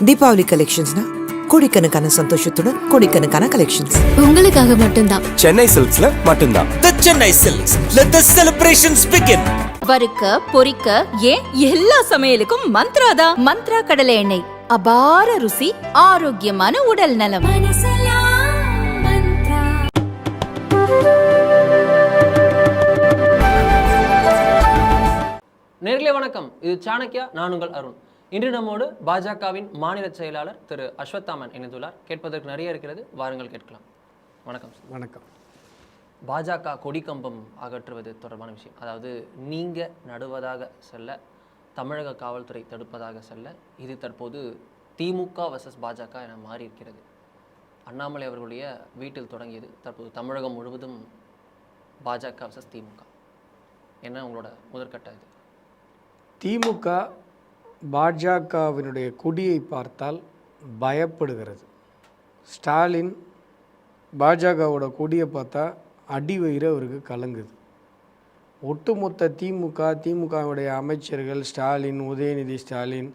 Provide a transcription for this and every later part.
தீபாவளி கலெக்ஷன்ஸ்னா கோடிக்கணக்கான சந்தோஷத்துடன் கோடிக்கணக்கான கலெக்ஷன்ஸ் உங்களுக்காக மட்டும்தான். சென்னை சில்க்ஸ்ல மட்டும்தான். The Chennai Silks. Let the celebrations begin. வறுக்க பொரிக்க ஏன் எல்லா சமையலுக்கும் மந்த்ரா தான். மந்த்ரா கடலை எண்ணெய், அபார ருசி, ஆரோக்கியமான உடல் நலம். நேர்களே வணக்கம், இது சாணக்கியா, நான் உங்கள் அருண். இன்று நம்மோடு பாஜகவின் மாநில செயலாளர் திரு அஸ்வத்தாமன் இணைந்துள்ளார். கேட்பதற்கு நிறைய இருக்கிறது, வாருங்கள் கேட்கலாம். வணக்கம் சார். வணக்கம். பாஜக கொடிக்கம்பம் அகற்றுவது தொடர்பான விஷயம், அதாவது நீங்கள் நடுவதாக செல்ல தமிழக காவல்துறை தடுப்பதாக செல்ல, இது தற்போது திமுக வர்சஸ் பாஜக என மாறி இருக்கிறது. அண்ணாமலை அவர்களுடைய வீட்டில் தொடங்கியது, தற்போது தமிழகம் முழுவதும் பாஜக வர்சஸ் திமுக. என்ன உங்களோட முதற்கட்ட இது? திமுக பாஜகவினுடைய கொடியை பார்த்தால் பயப்படுகிறது. ஸ்டாலின் பாஜகவோட கொடியை பார்த்தா அடி வயிறு அவருக்கு கலங்குது. ஒட்டுமொத்த திமுகவுடைய அமைச்சர்கள், ஸ்டாலின், உதயநிதி ஸ்டாலின்,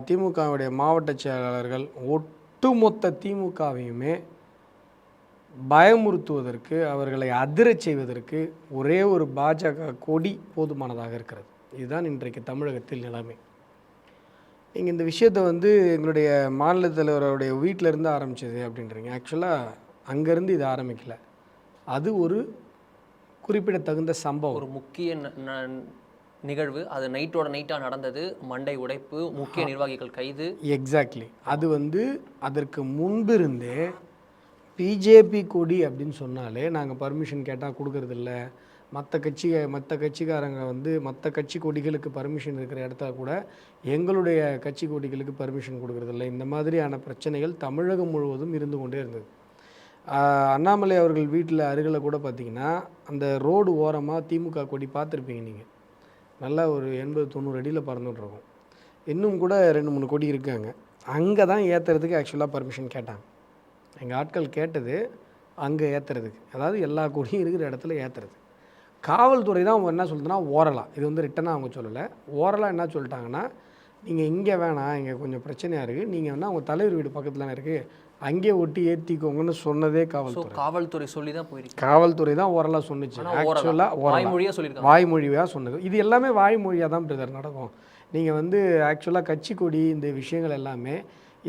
திமுகவுடைய மாவட்ட செயலாளர்கள், ஒட்டுமொத்த திமுகவையுமே பயமுறுத்துவதற்கு, அவர்களை அதிரச் செய்வதற்கு ஒரே ஒரு பாஜக கொடி போதுமானதாக இருக்கிறது. இதுதான் இன்றைக்கு தமிழகத்தில் நிலைமை. நீங்கள் இந்த விஷயத்தை எங்களுடைய மாநில தலைவருடைய வீட்டிலேருந்து ஆரம்பித்தது அப்படின்றீங்க. ஆக்சுவலாக அங்கேருந்து இது ஆரம்பிக்கலை. அது ஒரு குறிப்பிடத்தகுந்த சம்பவம், ஒரு முக்கிய நிகழ்வு. அது நைட்டாக நடந்தது. மண்டை உடைப்பு, முக்கிய நிர்வாகிகள் கைது. எக்ஸாக்ட்லி. அது அதற்கு முன்பிருந்தே பிஜேபி கொடி அப்படின்னு சொன்னாலே நாங்கள் பர்மிஷன் கேட்டால் கொடுக்கறதில்ல. மற்ற கட்சிக்காரங்க மற்ற கட்சி கொடிகளுக்கு பர்மிஷன் இருக்கிற இடத்துல கூட எங்களுடைய கட்சி கொடிகளுக்கு பர்மிஷன் கொடுக்கறதில்ல. இந்த மாதிரியான பிரச்சனைகள் தமிழகம் முழுவதும் இருந்து கொண்டே இருந்தது. அண்ணாமலை அவர்கள் வீட்டில் அருகில் கூட பார்த்திங்கன்னா அந்த ரோடு ஓரமாக திமுக கொடி பார்த்துருப்பீங்க நீங்கள். நல்லா ஒரு 80-90 அடியில் பறந்துட்டுருக்கும். இன்னும் கூட 2-3 கொடி இருக்காங்க. அங்கே தான் ஏற்றுறதுக்கு ஆக்சுவலாக பர்மிஷன் கேட்டாங்க. எங்கள் ஆட்கள் கேட்டது அங்கே ஏற்றுறதுக்கு, அதாவது எல்லா கொடியும் இருக்கிற இடத்துல ஏற்றுறது. காவல்துறை தான் அவங்க என்ன சொல்லுதுன்னா ஓரலாம், இது ரிட்டனாக அவங்க சொல்லலை, ஓரலாம் என்ன சொல்லிட்டாங்கன்னா, நீங்கள் இங்கே வேணாம், இங்கே கொஞ்சம் பிரச்சனையாக இருக்குது, நீங்கள் அவங்க தலைவர் வீடு பக்கத்தில் தானே இருக்குது, அங்கேயே ஒட்டி ஏற்றிக்கோங்கன்னு சொன்னதே காவல்துறை சொல்லி தான் போயிருக்கு. காவல்துறை தான் ஓரலாக சொன்னிச்சு. ஆக்சுவலாக வாய்மொழியாக சொன்னது. இது எல்லாமே வாய்மொழியாக தான் பிரதர் நடக்கும். நீங்கள் ஆக்சுவலாக கட்சி கொடி இந்த விஷயங்கள் எல்லாமே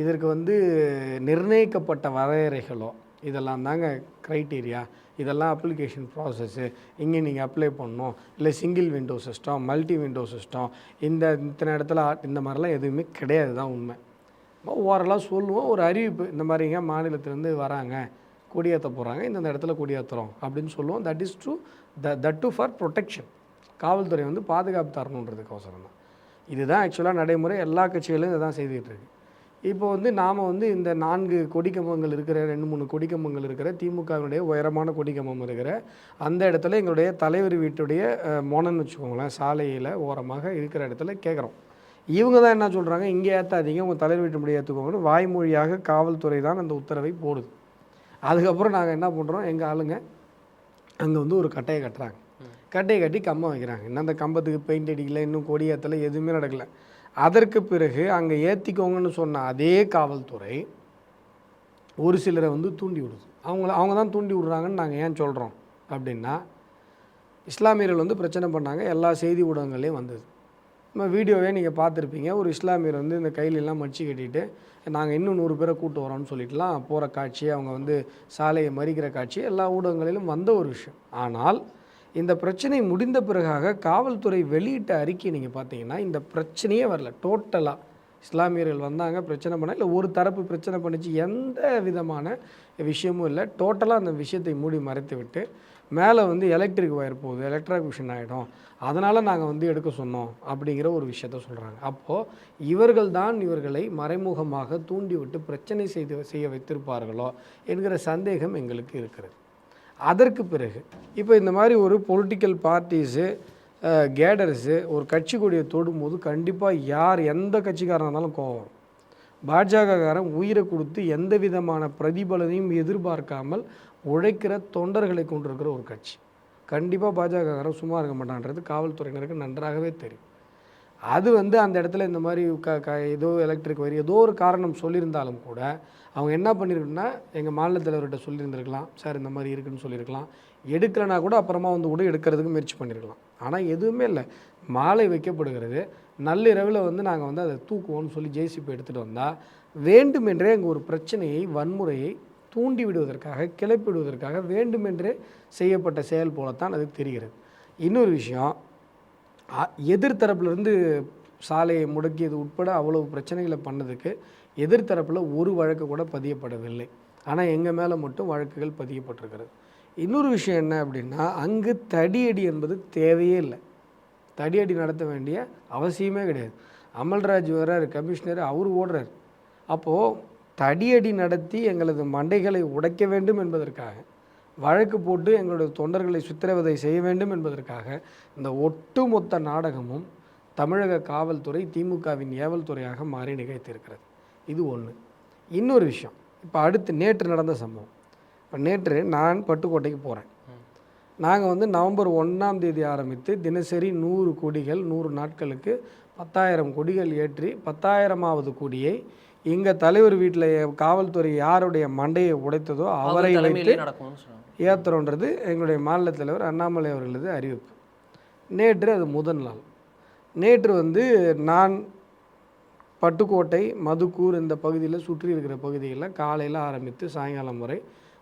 இதற்கு நிர்ணயிக்கப்பட்ட வரையறைகளோ இதெல்லாம் தாங்க க்ரைட்டீரியா. இதெல்லாம் அப்ளிகேஷன் ப்ராசஸ்ஸு. இங்கே நீங்கள் அப்ளை பண்ணணும், இல்லை single window system, multi window system, இத்தனை இடத்துல இந்த மாதிரிலாம் எதுவுமே கிடையாது. தான் உண்மை. ஓரளவு சொல்லுவோம், ஒரு அறிவிப்பு, இந்த மாதிரிங்க மாநிலத்திலேருந்து வராங்க, கொடியேற்ற போகிறாங்க, இந்தந்த இடத்துல கொடியேற்றுறோம் அப்படின்னு சொல்லுவோம். That is true. That to for protection. காவல்துறை பாதுகாப்பு தரணுன்றதுக்கோசரம் தான். இதுதான் ஆக்சுவலாக நடைமுறை. எல்லா கட்சிகளும் இதை தான் செய்துக்கிட்டு இருக்கு. இப்போ நாம் இந்த 4 கொடிக்கம்பங்கள் இருக்கிற, 2-3 கொடிக்கம்பங்கள் இருக்கிற, திமுகவினுடைய உயரமான கொடிக்கம்பம் இருக்கிற அந்த இடத்துல எங்களுடைய தலைவர் வீட்டுடைய மோனன்னு வச்சுக்கோங்களேன், சாலையில் ஓரமாக இருக்கிற இடத்துல கேட்குறோம். இவங்க தான் என்ன சொல்கிறாங்க, இங்கே ஏற்றாதீங்க, உங்கள் தலைவர் வீட்டு முடிய ஏற்றுக்கோங்கன்னு வாய்மொழியாக காவல்துறை தான் அந்த உத்தரவை போடுது. அதுக்கப்புறம் நாங்கள் என்ன பண்ணுறோம், எங்கள் ஆளுங்க அங்கே ஒரு கட்டையை கட்டுறாங்க. கட்டையை கட்டி கம்பம் வைக்கிறாங்க. இன்னும் அந்த கம்பத்துக்கு பெயிண்ட் அடிக்கலை, இன்னும் கொடி ஏற்றலை, எதுவுமே நடக்கலை. அதற்கு பிறகு அங்கே ஏற்றிக்கோங்கன்னு சொன்ன அதே காவல்துறை ஒரு சிலரை தூண்டி விடுது. அவங்க தான் தூண்டி விடுறாங்கன்னு நாங்கள் ஏன் சொல்கிறோம் அப்படின்னா, இஸ்லாமியர்கள் பிரச்சனை பண்ணாங்க, எல்லா செய்தி ஊடகங்களையும் வந்தது. நம்ம வீடியோவே நீங்கள் பார்த்துருப்பீங்க. ஒரு இஸ்லாமியர் இந்த கையிலெல்லாம் மடிச்சு கட்டிட்டு நாங்கள் இன்னும் 100 பேரை கூட்டு வரோம்னு சொல்லிட்டுலாம் போகிற காட்சி, அவங்க சாலையை மறிக்கிற காட்சி எல்லா ஊடகங்களிலும் வந்த ஒரு விஷயம். ஆனால் இந்த பிரச்சனை முடிந்த பிறகாக காவல்துறை வெளியிட்ட அறிக்கை நீங்கள் பார்த்தீங்கன்னா இந்த பிரச்சனையே வரல. டோட்டலாக இஸ்லாமியர்கள் வந்தாங்க, பிரச்சனை பண்ணால், இல்லை ஒரு தரப்பு பிரச்சனை பண்ணிச்சு, எந்த விதமான விஷயமும் இல்லை. டோட்டலாக அந்த விஷயத்தை மூடி மறைத்து விட்டு மேலே எலக்ட்ரிக் ஒயர் போகுது, எலக்ட்ரிகேஷன் ஆகிடும், அதனால் நாங்கள் எடுக்க சொன்னோம் அப்படிங்கிற ஒரு விஷயத்த சொல்கிறாங்க. அப்போது இவர்களை மறைமுகமாக தூண்டிவிட்டு பிரச்சனை செய்ய வைத்திருப்பார்களோ என்கிற சந்தேகம் எங்களுக்கு இருக்கிறது. அதற்கு பிறகு இப்போ இந்த மாதிரி ஒரு பொலிட்டிக்கல் பார்ட்டிஸு, கேடர்ஸு ஒரு கட்சி கொடியை தொடும்போது கண்டிப்பாக எந்த கட்சிக்காரனாக இருந்தாலும் கோவம் வரும். பாஜகக்காரன் உயிரை கொடுத்து எந்த விதமான பிரதிபலனையும் எதிர்பார்க்காமல் உழைக்கிற தொண்டர்களை கொண்டிருக்கிற ஒரு கட்சி. கண்டிப்பாக பாஜகக்காரன் சும்மா இருக்க மாட்டான்றது காவல்துறையினருக்கு நன்றாகவே தெரியும். அது வந்து அந்த இடத்துல இந்த மாதிரி ஏதோ எலக்ட்ரிக் வரி ஏதோ ஒரு காரணம் சொல்லியிருந்தாலும் கூட அவங்க என்ன பண்ணியிருக்குன்னா எங்கள் மாநில தலைவர்கிட்ட சொல்லியிருந்திருக்கலாம், சார் இந்த மாதிரி இருக்குதுன்னு சொல்லியிருக்கலாம். எடுக்கலைன்னா கூட அப்புறமா வந்து கூட எடுக்கிறதுக்கு முயற்சி பண்ணியிருக்கலாம். ஆனால் எதுவுமே இல்லை. மாலை வைக்கப்படுகிறது, நள்ளிரவில் வந்து நாங்கள் வந்து அதை தூக்குவோம்னு சொல்லி ஜேசிபி எடுத்துகிட்டு வந்தால் வேண்டுமென்றே அங்கே ஒரு பிரச்சனையை, வன்முறையை தூண்டி விடுவதற்காக, கிளப்பிவிடுவதற்காக வேண்டுமென்றே செய்யப்பட்ட செயல் போலத்தான் அது தெரிகிறது. இன்னொரு விஷயம், எதிர்த்தரப்புலேருந்து சாலையை முடக்கியது உட்பட அவ்வளவு பிரச்சனைகளை பண்ணதுக்கு எதிர்த்தரப்பில் ஒரு வழக்கு கூட பதியப்படவில்லை. ஆனால் எங்கள் மேலே மட்டும் வழக்குகள் பதியப்பட்டிருக்கிறது. இன்னொரு விஷயம் என்ன அப்படின்னா, அங்கு தடியடி என்பது தேவையே இல்லை. தடியடி நடத்த வேண்டிய அவசியமே கிடையாது. அமல்ராஜ் வர்றார், கமிஷனர், அவர் ஓடுறார். அப்போது தடியடி நடத்தி எங்களது மண்டைகளை உடைக்க வேண்டும் என்பதற்காக, வழக்கு போட்டு எங்களுடைய தொண்டர்களை சித்திரவதை செய்ய வேண்டும் என்பதற்காக இந்த ஒட்டுமொத்த நாடகமும் தமிழக காவல்துறை திமுகவின் ஏவல் துறையாக மாறி நிகழ்த்தியிருக்கிறது. இது ஒன்று. இன்னொரு விஷயம், இப்போ அடுத்து நேற்று நடந்த சம்பவம். இப்போ நேற்று நான் பட்டுக்கோட்டைக்கு போகிறேன். நாங்கள் வந்து நவம்பர் 1ஆம் தேதி ஆரம்பித்து தினசரி 100 கொடிகள் 100 நாட்களுக்கு 10,000 கொடிகள் ஏற்றி 10,000வது கொடியை எங்கள் தலைவர் வீட்டில் காவல்துறை யாருடைய மண்டையை உடைத்ததோ அவரை வைத்து ஏற்றுறோன்றது எங்களுடைய மாநில தலைவர் அண்ணாமலை அவர்களது அறிவிப்பு. நேற்று அது முதல் நாள். நேற்று வந்து நான் பட்டுக்கோட்டை, மதுக்கூர் இந்த பகுதியில் சுற்றி இருக்கிற பகுதிகளில் காலையில் ஆரம்பித்து சாயங்காலம் வரை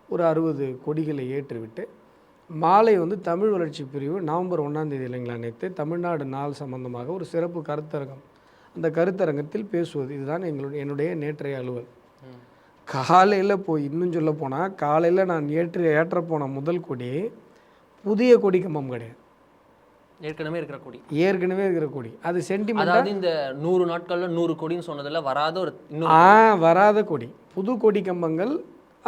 ஒரு 60 கொடிகளை ஏற்றிவிட்டு மாலை வந்து தமிழ் வளர்ச்சி பிரிவு நவம்பர் 1ஆம் தேதி இல்லைங்களா நேற்று தமிழ்நாடு நாள் சம்பந்தமாக ஒரு சிறப்பு கருத்தரங்கம், அந்த கருத்தரங்கத்தில் பேசுவது, இதுதான் என்னுடைய நேற்றைய அலுவல். காலையில் போய் இன்னும் சொல்ல போனால் காலையில் நான் ஏற்ற போன முதல் கொடி புதிய கொடி கம்பம் கிடையாது, ஏற்கனவே இருக்கிற கொடி. அது சென்டிமெண்ட். அதாவது இந்த 100 நாட்களில் 100 கொடின்னு சொன்னதில் வராத ஒரு வராத கொடி, புது கொடி கம்பங்கள்.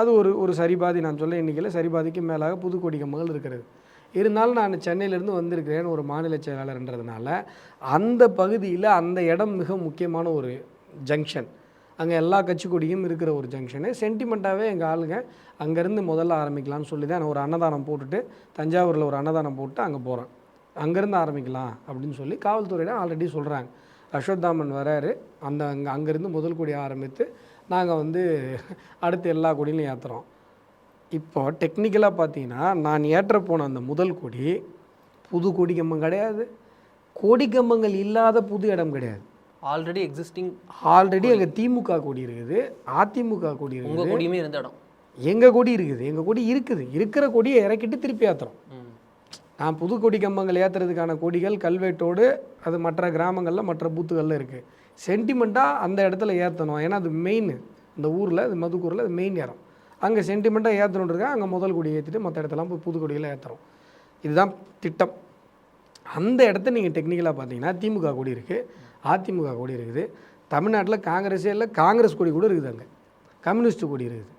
அது ஒரு சரிபாதி, நான் சொல்ல எண்ணிக்கையில் சரிபாதிக்கு மேலாக புது கொடி கம்பங்கள் இருக்கிறது. இருந்தாலும் நான் சென்னையிலேருந்து வந்திருக்கிறேன் ஒரு மாநில செயலாளர்ன்றதுனால அந்த பகுதியில் அந்த இடம் மிக முக்கியமான ஒரு ஜங்ஷன். அங்கே எல்லா கட்சி கொடியும் இருக்கிற ஒரு ஜங்ஷனு. சென்டிமெண்ட்டாகவே எங்கள் ஆளுங்க அங்கேருந்து முதல்ல ஆரம்பிக்கலாம்னு சொல்லி தான் ஒரு அன்னதானம் போட்டுட்டு, தஞ்சாவூரில் ஒரு அன்னதானம் போட்டு அங்கே போகிறேன். அங்கேருந்து ஆரம்பிக்கலாம் அப்படின்னு சொல்லி காவல்துறையிடம் ஆல்ரெடி சொல்கிறாங்க. அஸ்வத்தாமன் வராரு, அங்கேருந்து முதல் கொடி ஆரம்பித்து நாங்கள் வந்து அடுத்து எல்லா கொடியிலையும் ஏற்றுறோம். இப்போ டெக்னிக்கலாக பார்த்தீங்கன்னா நான் ஏற்ற போன அந்த முதல் கொடி புது கொடி கம்பம் கிடையாது, கொடி கம்பங்கள் இல்லாத புது இடம் கிடையாது. ஆல்ரெடி எங்கள் திமுக கொடி இருக்குது, அதிமுக கொடி இருக்குது, கொடியுமே இருந்த இடம் எங்கள் கொடி இருக்குது. எங்கள் கொடி இருக்குது, இருக்கிற கொடியை இறக்கிட்டு திருப்பி ஏற்றுறோம். நான் புது கொடி கம்பங்கள் ஏற்றுறதுக்கான கொடிகள் கல்வெட்டோடு அது மற்ற கிராமங்களில் மற்ற பூத்துகளில் இருக்குது. சென்டிமெண்ட்டாக அந்த இடத்துல ஏற்றணும், ஏன்னா அது மெயின். இந்த ஊரில், அது மதுக்கூரில் அது மெயின் இடம். அங்கே சென்டிமெண்ட்டாக ஏற்றணுன்றதுக்காக அங்கே முதல் கொடி ஏற்றிட்டு மற்ற இடத்தெல்லாம் போய் புது கொடியில் ஏற்றுறோம். இதுதான் திட்டம். அந்த இடத்த நீங்கள் டெக்னிக்கலாக பார்த்தீங்கன்னா திமுக கொடி இருக்குது, அதிமுக கொடி இருக்குது. தமிழ்நாட்டில் காங்கிரஸே இல்லை, காங்கிரஸ் கொடி கூட இருக்குது, அங்கே கம்யூனிஸ்ட் கொடி இருக்குது,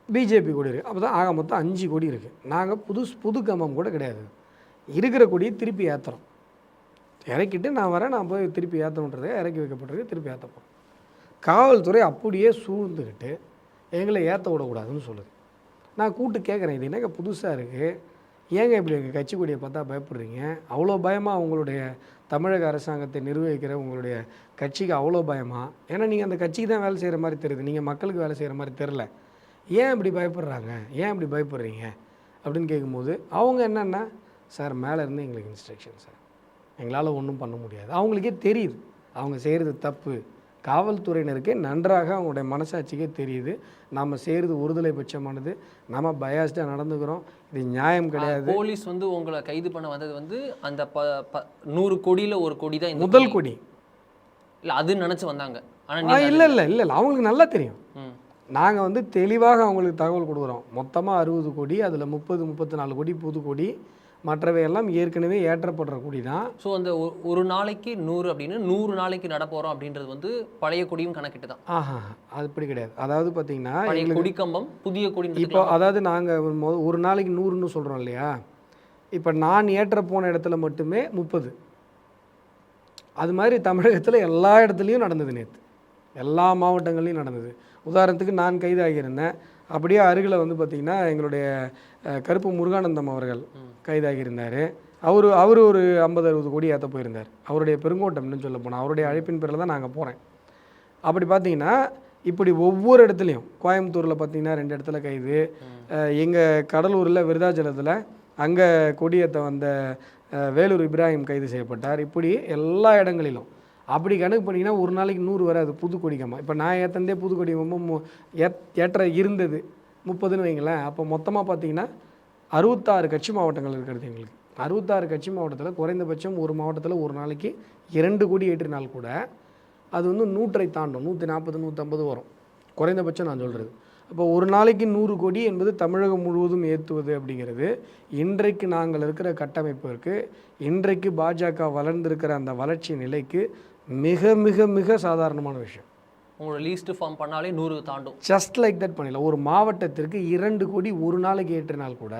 பிஜேபி கொடி இருக்குது. அப்போ தான் ஆக மொத்தம் 5 கொடி இருக்குது. நாங்கள் புது கம்பம் கூட கிடையாது. இருக்கிற கொடியை திருப்பி ஏற்றுறோம். இறக்கிட்டு நான் வரேன், நான் போய் திருப்பி ஏற்றணுன்றதை இறக்கி வைக்கப்பட்டிருக்கு, திருப்பி ஏற்றப்போம். காவல்துறை அப்படியே சூழ்ந்துக்கிட்டு எங்களை ஏற்ற விடக்கூடாதுன்னு சொல்லுது. நான் கூப்பிட்டு கேட்குறேன், இது என்னங்க புதுசாக இருக்குது, ஏங்க இப்படி எங்கள் கட்சி கொடியை பார்த்தா பயப்படுறீங்க? அவ்வளோ பயமாக உங்களுடைய தமிழக அரசாங்கத்தை நிர்வகிக்கிற உங்களுடைய கட்சிக்கு அவ்வளோ பயமா? ஏன்னா நீங்கள் அந்த கட்சிக்கு தான் வேலை செய்கிற மாதிரி தெரியுது, நீங்கள் மக்களுக்கு வேலை செய்கிற மாதிரி தெரில. ஏன் இப்படி பயப்படுறாங்க, ஏன் இப்படி பயப்படுறீங்க அப்படின்னு கேட்கும்போது அவங்க என்னென்னா, சார் மேலே இருந்து எங்களுக்கு இன்ஸ்ட்ரக்ஷன் சார், எங்களால் ஒன்றும் பண்ண முடியாது. அவங்களுக்கே தெரியுது அவங்க செய்கிறது தப்பு. காவல்துறையினருக்கே நன்றாக அவங்களுடைய மனசாட்சிக்கே தெரியுது நம்ம செய்கிறது ஒருதலை பட்சமானது, நம்ம பயாஸ்டாக நடந்துக்கிறோம், இது நியாயம் கிடையாது. போலீஸ் வந்து உங்களை கைது பண்ண வந்தது வந்து அந்த 100 கொடியில் ஒரு கொடி தான் முதல் கொடி இல்லை, அது நினச்சி வந்தாங்க. ஆனால் இல்லை அவங்களுக்கு நல்லா தெரியும். நாங்கள் வந்து தெளிவாக அவங்களுக்கு தகவல் கொடுக்குறோம். மொத்தமாக 60 கொடி, அதில் 30-34 கொடி புது கொடி, மற்றவையெல்லாம் ஏற்கனவே ஏற்றப்படுற கொடி தான். ஸோ அந்த ஒரு நாளைக்கு 100 அப்படின்னு 100 நாளைக்கு நடப்போகிறோம் அப்படின்றது வந்து பழைய கொடியும் கணக்கிட்டு தான். அது இப்படி கிடையாது. அதாவது பார்த்தீங்கன்னா கொடி கம்பம் புதிய கொடி. இப்போ அதாவது நாங்கள் ஒரு நாளைக்கு 100ன்னு சொல்கிறோம் இல்லையா, இப்போ நான் ஏற்ற போன இடத்துல மட்டுமே 30. அது மாதிரி தமிழகத்தில் எல்லா இடத்துலையும் நடந்தது. நேற்று எல்லா மாவட்டங்கள்லையும் நடந்தது. உதாரணத்துக்கு நான் கைதாகியிருந்தேன், அப்படியே அருகில் வந்து பார்த்திங்கன்னா எங்களுடைய கருப்பு முருகானந்தம் அவர்கள் கைதாகியிருந்தார். அவர் ஒரு 50-60 கோடி ஏற்ற போயிருந்தார். அவருடைய பெருங்கோட்டம்னு சொல்ல போனால் அவருடைய அழைப்பின் பேரில் தான் நாங்கள் போகிறேன். அப்படி பார்த்தீங்கன்னா இப்படி ஒவ்வொரு இடத்துலையும் கோயம்புத்தூரில் பார்த்தீங்கன்னா 2 இடத்துல கைது, எங்கள் கடலூரில் விருதாச்சலத்தில் அங்கே கொடியேற்ற வந்த வேலூர் இப்ராஹிம் கைது செய்யப்பட்டார். இப்படி எல்லா இடங்களிலும் அப்படி கணக்கு பண்ணிங்கன்னா ஒரு நாளைக்கு 100 வராது புது கொடி கம்பம். இப்போ நான் ஏற்றந்தே புது கொடி கம்பம் ஏற்ற இருந்தது 30ன்னு வைங்களேன். அப்போ மொத்தமாக பார்த்தீங்கன்னா 66 கட்சி மாவட்டங்கள் இருக்கிறது எங்களுக்கு. 66 கட்சி மாவட்டத்தில் குறைந்தபட்சம் ஒரு மாவட்டத்தில் ஒரு நாளைக்கு 2 கோடி ஏற்றினால் கூட அது வந்து 100 தாண்டும், 140 150 வரும் குறைந்தபட்சம் நான் சொல்கிறது. அப்போ ஒரு நாளைக்கு 100 கோடி என்பது தமிழகம் முழுவதும் ஏற்றுவது அப்படிங்கிறது இன்றைக்கு நாங்கள் இருக்கிற கட்டமைப்பிற்கு, இன்றைக்கு பாஜக வளர்ந்திருக்கிற அந்த வளர்ச்சி நிலைக்கு மிக மிக மிக சாதாரணமான விஷயம். உங்களோட லீஸ்ட் ஃபார்ம் பண்ணாலே 100 தாண்டும். ஜஸ்ட் லைக் தட் பண்ணிடலாம். ஒரு மாவட்டத்திற்கு 2 கோடி ஒரு நாளைக்கு ஏற்றினால் கூட.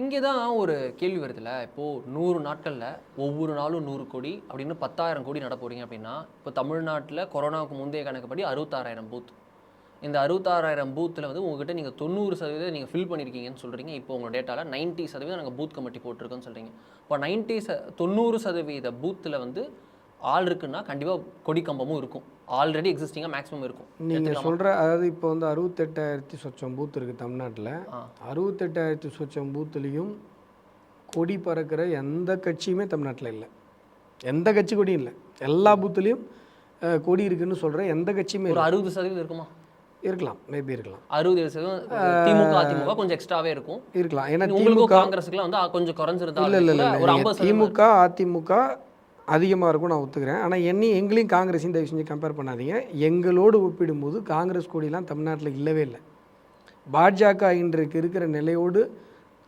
இங்கே தான் ஒரு கேள்வி வருதுல்ல, இப்போது 100 நாட்களில் ஒவ்வொரு நாளும் 100 கோடி அப்படின்னு 10,000 கோடி நட போகிறீங்க அப்படின்னா, இப்போ தமிழ்நாட்டில் கொரோனாவுக்கு முந்தைய கணக்குப்படி 66,000 பூத். இந்த 66,000 பூத்தில் வந்து உங்கள்கிட்ட நீங்கள் 90% நீங்கள் ஃபில் பண்ணியிருக்கீங்கன்னு சொல்கிறீங்க. இப்போ உங்கள் டேட்டாவில் 90% நாங்கள் பூத் கமிட்டி போட்டிருக்கோன்னு சொல்கிறீங்க. இப்போ 90% பூத்தில் வந்து ஆள் இருக்குன்னா கண்டிப்பாக கொடி கம்பமும் இருக்கும், ஆல்ரெடி எக்ஸிஸ்டிங்காக மேக்ஸிமம் இருக்கும். நீங்கள் சொல்கிற அதாவது இப்போ வந்து 68,000 சொச்சம் பூத் இருக்குது தமிழ்நாட்டில். 68,000 சொச்சம் பூத்துலேயும் கொடி பறக்கிற எந்த கட்சியுமே தமிழ்நாட்டில் இல்லை. எந்த கட்சி கொடியும் இல்லை. எல்லா பூத்துலேயும் கொடி இருக்குன்னு சொல்கிற எந்த கட்சியுமே ஒரு 60% இருக்குமா? இருக்கலாம், மேபி இருக்கலாம். 60% திமுக அதிமுக கொஞ்சம் எக்ஸ்ட்ராவே இருக்கும் இருக்கலாம். ஏன்னா திமுக காங்கிரஸுக்குலாம் வந்து கொஞ்சம் குறைஞ்சிருந்தா இல்லை ஒரு 50% திமுக அதிமுக அதிகமாக இருக்கும், நான் ஒத்துக்கிறேன். ஆனால் எங்களையும் காங்கிரஸையும் தயவு செஞ்சு கம்பேர் பண்ணாதீங்க. எங்களோடு ஒப்பிடும்போது காங்கிரஸ் கொடியெலாம் தமிழ்நாட்டில் இல்லவே இல்லை. பாஜக இன்றைக்கு இருக்கிற நிலையோடு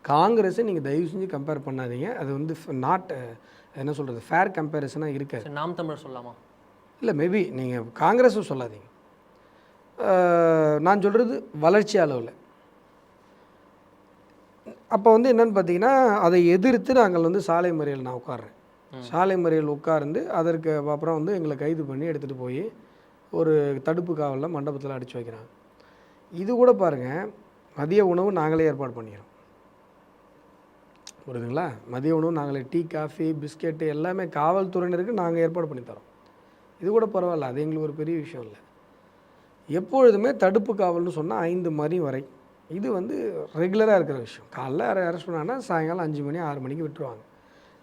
காங்கிரஸை நீங்கள் தயவு செஞ்சு கம்பேர் பண்ணாதீங்க. அது வந்து நாட் என்ன சொல்கிறது ஃபேர் கம்பேரிசனாக இருக்காது. நாம் தமிழர் சொல்லலாமா? இல்லை, மேபி நீங்கள் காங்கிரஸும் சொல்லாதீங்க. நான் சொல்கிறது வளர்ச்சி அளவில். அப்போ வந்து என்னென்னு பார்த்தீங்கன்னா அதை எதிர்த்து நாங்கள் வந்து சாலை மறியல் நான் உட்கார்றேன். சாலை மறியல் உட்கார்ந்து அதற்கு அப்புறம் வந்து எங்களை கைது பண்ணி எடுத்துகிட்டு போய் ஒரு தடுப்பு காவலில் மண்டபத்தில் அடித்து வைக்கிறாங்க. இது கூட பாருங்கள், மதிய உணவு நாங்களே ஏற்பாடு பண்ணிடுறோம். புரியுதுங்களா? மதிய உணவு நாங்களே, டீ காஃபி பிஸ்கெட்டு எல்லாமே காவல்துறையினருக்கு நாங்கள் ஏற்பாடு பண்ணி தரோம். இது கூட பரவாயில்ல, அது எங்களுக்கு ஒரு பெரிய விஷயம் இல்லை. எப்பொழுதுமே தடுப்பு காவல்னு சொன்னால் 5 மணி வரை. இது வந்து ரெகுலராக இருக்கிற விஷயம். காலைல அரெஸ்ட் பண்ணாங்கன்னா சாயங்காலம் 5 மணி 6 மணிக்கு விட்டுருவாங்க.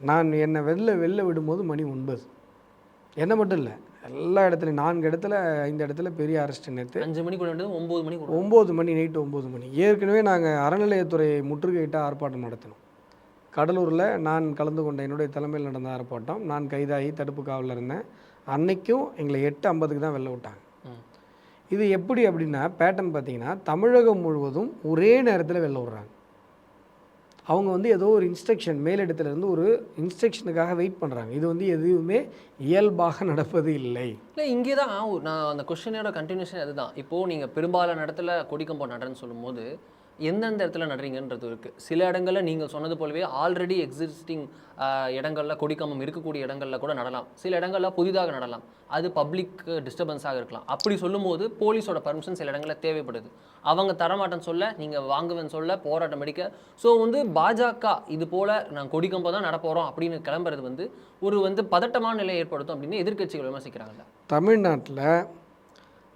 நான் என்னை வெளில விடும்போது மணி 9. என்ன மட்டும் இல்லை, எல்லா இடத்துலையும் 4 இடத்துல 5 இடத்துல பெரிய அரெஸ்ட். நேற்று 5 மணிக்கு 9 மணி 9 மணி நைட்டு 9 மணி. ஏற்கனவே நாங்கள் அறநிலையத்துறை முற்றுகையிட்ட ஆர்ப்பாட்டம் நடத்தினோம் கடலூரில். நான் கலந்து கொண்ட என்னுடைய தலைமையில் நடந்த ஆர்ப்பாட்டம். நான் கைதாகி தடுப்பு காவலில் இருந்தேன். அன்னைக்கும் எங்களை 8:50க்கு தான் வெளில விட்டாங்க. இது எப்படி அப்படின்னா பேட்டர்ன் பார்த்தீங்கன்னா தமிழகம் முழுவதும் ஒரே நேரத்தில் வெளில விடுறாங்க. அவங்க வந்து ஏதோ ஒரு இன்ஸ்ட்ரக்ஷன் மேலிடத்துலேருந்து ஒரு இன்ஸ்ட்ரக்ஷனுக்காக வெயிட் பண்ணுறாங்க. இது வந்து எதுவுமே இயல்பாக நடப்பது இல்லை. இல்லை, இங்கே தான் நான் அந்த கொஸ்டினோட கண்டினியூஷன் அதுதான். இப்போது நீங்கள் பெரும்பாலான இடத்துல கொடிக்கம்பம் நடுறேன்னு சொல்லும்போது எந்தெந்த இடத்துல நடுறீங்கன்றது இருக்குது. சில இடங்களில் நீங்கள் சொன்னது போலவே ஆல்ரெடி எக்ஸிஸ்டிங் இடங்களில் கொடிக்கம்பம் இருக்கக்கூடிய இடங்களில் கூட நடலாம். சில இடங்களில் புதிதாக நடலாம். அது பப்ளிக் டிஸ்டர்பன்ஸாக இருக்கலாம். அப்படி சொல்லும்போது போலீஸோட பர்மிஷன் சில இடங்களில் தேவைப்படுது. அவங்க தரமாட்டேன்னு சொல்ல, நீங்கள் வாங்குவேன்னு சொல்ல, போராட்டம் அடிக்க. ஸோ வந்து பாஜக இது போல் நான் கொடிக்கம்பம் தான் நடப்போகிறோம் அப்படின்னு கிளம்புறது வந்து ஒரு பதட்டமான நிலையை ஏற்படுத்தும் அப்படின்னு எதிர்க்கட்சிகள் விமர்சிக்கிறாங்கல்ல. தமிழ்நாட்டில்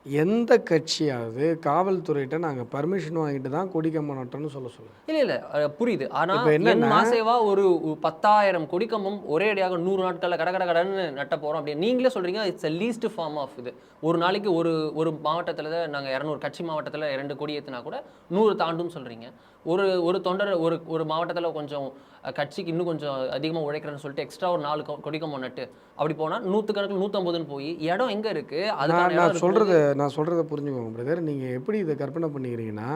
எந்த கட்சியாவது காவல்துறையிட்ட நாங்கள் பர்மிஷன் வாங்கிட்டு தான் கொடிக்கம்பம் நட்டோம்னு சொல்லுங்கள்? இல்லை புரியுது. ஆனால் என்ன மாசேவா ஒரு 10,000 கொடிக்கம்பம் ஒரே அடியாக 100 நாட்களில் கடன்னு நட்ட போகிறோம் அப்படின்னு நீங்களே சொல்கிறீங்க. It's a least form of இது. ஒரு நாளைக்கு ஒரு மாவட்டத்தில் நாங்கள் 200 கட்சி மாவட்டத்தில் 2 கொடி ஏற்றினா கூட 100 தாண்டுன்னு சொல்கிறீங்க. ஒரு தொண்டர் ஒரு மாவட்டத்தில் கொஞ்சம் கட்சிக்கு இன்னும் கொஞ்சம் அதிகமாக உழைக்கிறேன்னு சொல்லிட்டு எக்ஸ்ட்ரா ஒரு 4 கொடிக்கம்பம் நட்டு அப்படி போனால் 100 கணக்கில் 150ன்னு போய் இடம் எங்கே இருக்குது? அது நான் சொல்கிறத புரிஞ்சுக்கோங்க பிரதர். நீங்கள் எப்படி இதை கற்பனை பண்ணிக்கிறீங்கன்னா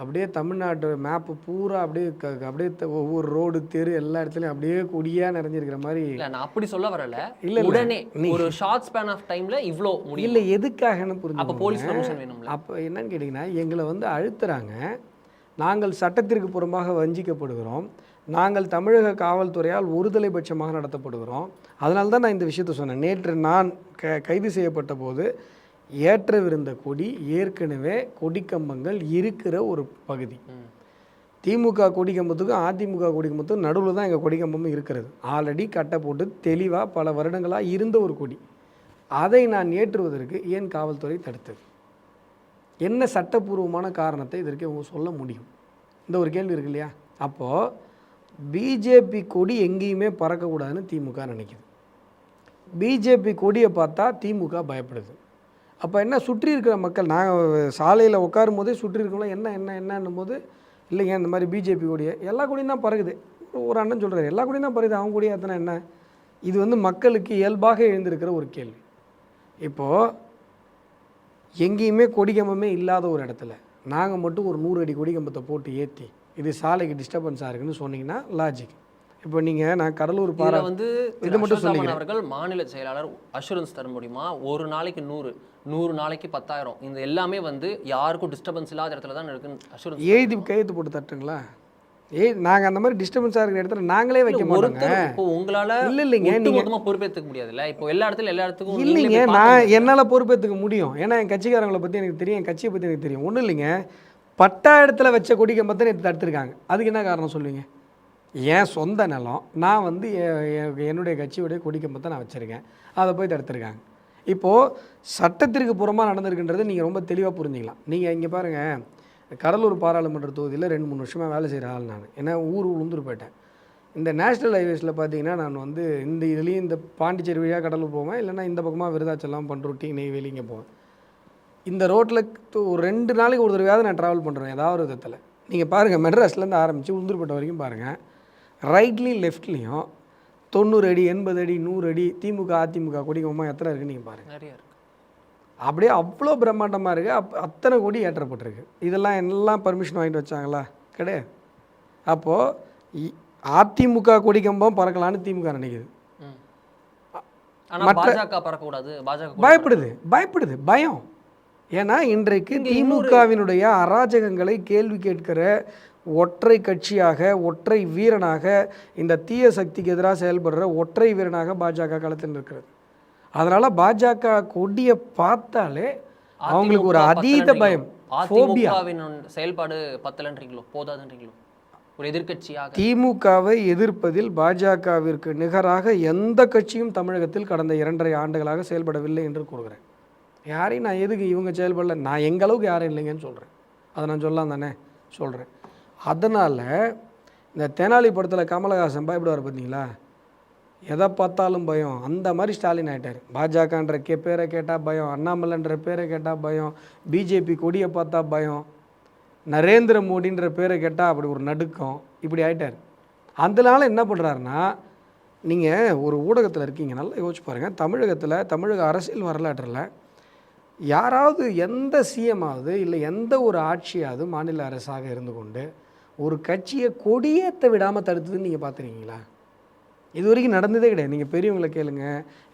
அப்படியே தமிழ்நாட்டு மேப்பு பூரா அப்படியே ஒவ்வொரு ரோடு தெரு எல்லா இடத்துலையும் அப்படியே கொடியாக நிறைஞ்சிருக்கிற மாதிரி. இல்லை, நான் அப்படி சொல்ல வரல. இல்லை, உடனே ஒரு ஷார்ட் ஸ்பேன் ஆஃப் டைமில் இவ்வளோ முடியும். இல்லை, எதுக்காகன்னு புரிஞ்சு. அப்போ போலீஸ் பர்மிஷன் வேணும்ல. அப்போ என்னன்னு கேட்டிங்கன்னா எங்களை வந்து அழுத்துறாங்க. நாங்கள் சட்டத்திற்கு புறம்பாக வஞ்சிக்கப்படுகிறோம். நாங்கள் தமிழக காவல்துறையால் ஒருதலைபட்சமாக நடத்தப்படுகிறோம். அதனால தான் நான் இந்த விஷயத்த சொன்னேன். நேற்று நான் கைது செய்யப்பட்ட போது ஏற்றவிருந்த கொடி ஏற்கனவே கொடிக்கம்பங்கள் இருக்கிற ஒரு பகுதி. திமுக கொடிக்கம்பத்துக்கும் அதிமுக கொடிக்கம்பத்துக்கும் நடுவில் தான் எங்கள் கொடிக்கம்பமும் இருக்கிறது. ஆல்ரெடி கட்டை போட்டு தெளிவாக பல வருடங்களாக இருந்த ஒரு கொடி. அதை நான் ஏற்றுவதற்கு ஏன் காவல்துறை தடுத்தது? என்ன சட்டப்பூர்வமான காரணத்தை இதற்கு அவங்க சொல்ல முடியும்? இந்த ஒரு கேள்வி இருக்கு இல்லையா? அப்போது பிஜேபி கொடி எங்கேயுமே பறக்கக்கூடாதுன்னு திமுக நினைக்குது. பிஜேபி கொடியை பார்த்தா திமுக பயப்படுது. அப்போ என்ன, சுற்றி இருக்கிற மக்கள், நாங்கள் சாலையில் உட்காரும் போதே சுற்றி இருக்கவங்களாம் என்னன்னும் போது, இல்லைங்க இந்த மாதிரி பிஜேபி கொடியை, எல்லா கொடியும் தான் பறக்குது. ஒரு அண்ணன் சொல்கிறார் எல்லா கொடியும் தான் பறக்குது, அவங்க கொடியை எத்தனை என்ன? இது வந்து மக்களுக்கு இயல்பாக எழுந்திருக்கிற ஒரு கேள்வி. இப்போது எங்கேயுமே கொடிக்கம்பமே இல்லாத ஒரு இடத்துல நாங்கள் மட்டும் ஒரு 100 அடி கொடிக்கம்பத்தை போட்டு ஏற்றி இது சாலைக்கு டிஸ்டர்பன்ஸாக இருக்குன்னு சொன்னீங்கன்னா லாஜிக். இப்போ நீங்கள் நான் கடலூர் பாரா வந்து இது மட்டும் சொல்லுங்கள். அவர்கள் மாநில செயலாளர் அஷூரன்ஸ் தர முடியுமா? ஒரு நாளைக்கு 100 நாளைக்கு 10,000, இந்த எல்லாமே வந்து யாருக்கும் டிஸ்டர்பன்ஸ் இல்லாத இடத்துல தான் இருக்குன்னு அஷூரன்ஸ் எழுதி கையெழுத்து போட்டு தட்டுங்களா? நாங்கள் அந்த மாதிரி டிஸ்டர்பன்ஸாக இருக்கிற இடத்துல நாங்களே வைக்க மாட்டோங்க. இப்போ உங்களால் இல்லைங்க, நீங்கள் மொத்தமாக பொறுப்பேற்றுக்க முடியாதுல்ல. இப்போ எல்லா இடத்துக்கும் இல்லைங்க, நான் என்னால் பொறுப்பேற்றுக்க முடியும். ஏன்னா என் கட்சிக்காரங்களை பற்றி எனக்கு தெரியும், என் கட்சியை பற்றி எனக்கு தெரியும். ஒன்றும் இல்லைங்க, பட்டா இடத்துல வச்ச கொடிக்கம்பத்தை நேற்று தடுத்துருக்காங்க. அதுக்கு என்ன காரணம் சொல்லுவீங்க? என் சொந்த நிலம், நான் வந்து என்னுடைய கட்சியுடைய கொடிக்கம்பத்தை நான் வச்சுருக்கேன், அதை போய் தடுத்துருக்காங்க. இப்போது சட்டத்திற்கு புறமாக நடந்திருக்குன்றது நீங்கள் ரொம்ப தெளிவாக புரிஞ்சிக்கலாம். நீங்கள் இங்கே பாருங்கள், கடலூர் பாராளுமன்ற தொகுதியில் 2-3 வருஷமாக வேலை செய்கிற ஆள் நான். ஏன்னா ஊர் உளுந்துரு போயிட்டேன். இந்த நேஷ்னல் ஹைவேஸில் பார்த்தீங்கன்னா நான் வந்து இந்த இதுலேயும் இந்த பாண்டிச்சேரி வழியாக கடலூர் போவேன், இல்லைனா இந்த பக்கமாக விருதாச்சலம் பண்ருட்டி நெய்வேலி இங்கே போவேன். இந்த ரோட்டில் ஒரு 2 நாளைக்கு ஒரு தடவையாவது நான் ட்ராவல் பண்ணுறேன் ஏதாவது ஒரு விதத்தில். நீங்கள் பாருங்கள், மெட்ராஸ்லேருந்து ஆரம்பித்து உளுந்தூர்பேட்டை வரைக்கும் பாருங்கள், ரைட்லேயும் லெஃப்ட்லேயும் 90 அடி 80 அடி 100 அடி திமுக அதிமுக கொடிக்கம்பமாக எத்தனை இருக்குன்னு நீங்கள் பாருங்கள். நிறைய இருக்குது. அப்படியே அவ்வளோ பிரம்மாண்டமாக இருக்குது. அத்தனை கொடி ஏற்றப்பட்டிருக்கு. இதெல்லாம் எல்லாம் பர்மிஷன் வாங்கிட்டு வச்சாங்களா? கிடையாது. அப்போது அதிமுக கொடிக்கம்பம் பறக்கலான்னு திமுக நினைக்குது. பாஜக பறக்கக்கூடாது, பாஜக பயப்படுது பயம். ஏன்னா இன்றைக்கு திமுகவினுடைய அராஜகங்களை கேள்வி கேட்கிற ஒற்றை கட்சியாக, ஒற்றை வீரனாக, இந்த தீய சக்திக்கு எதிராக செயல்படுற ஒற்றை வீரனாக பாஜக களத்தில் இருக்கிறது. அதனால் பாஜக கொடியை பார்த்தாலே அவங்களுக்கு ஒரு அதீத பயம். செயல்பாடு பத்தலன்றீங்களோ, போதாதுன்றீங்களோ? ஒரு எதிர்கட்சியாக திமுகவை எதிர்ப்பதில் பாஜகவிற்கு நிகராக எந்த கட்சியும் தமிழகத்தில் கடந்த 2.5 ஆண்டுகளாக செயல்படவில்லை என்று கூறுகிறேன். யாரையும் நான் எதுக்கு இவங்க செயல்படல, நான் எங்களவுக்கு யாரும் இல்லைங்கன்னு சொல்கிறேன். அதை நான் சொல்லலாம் தானே சொல்கிறேன். அதனால் இந்த தெனாலி படத்தில் கமலஹாசன் பயப்படுவார் பார்த்தீங்களா? எதை பார்த்தாலும் பயம். அந்த மாதிரி ஸ்டாலின் ஆகிட்டார். பாஜகன்ற பேரை கேட்டால் பயம், அண்ணாமலைன்ற பேரை கேட்டால் பயம், பிஜேபி கொடியை பார்த்தா பயம், நரேந்திர மோடின்ற பேரை கேட்டால் அப்படி ஒரு நடுக்கம், இப்படி ஆகிட்டார். அதனால் என்ன பண்ணுறாருன்னா, நீங்கள் ஒரு ஊடகத்தில் இருக்கீங்க, நல்லா யோசிச்சு பாருங்கள். தமிழக அரசியல் வரலாற்றில் யாராவது எந்த சிஎம்மாவது இல்லை எந்த ஒரு ஆட்சியாவது மாநில அரசாக இருந்து கொண்டு ஒரு கட்சியை கொடியேற்ற விடாமல் தடுத்ததுன்னு நீங்கள் பார்த்துருக்கீங்களா? இது வரைக்கும் நடந்ததே கிடையாது. நீங்கள் பெரியவங்களை கேளுங்க,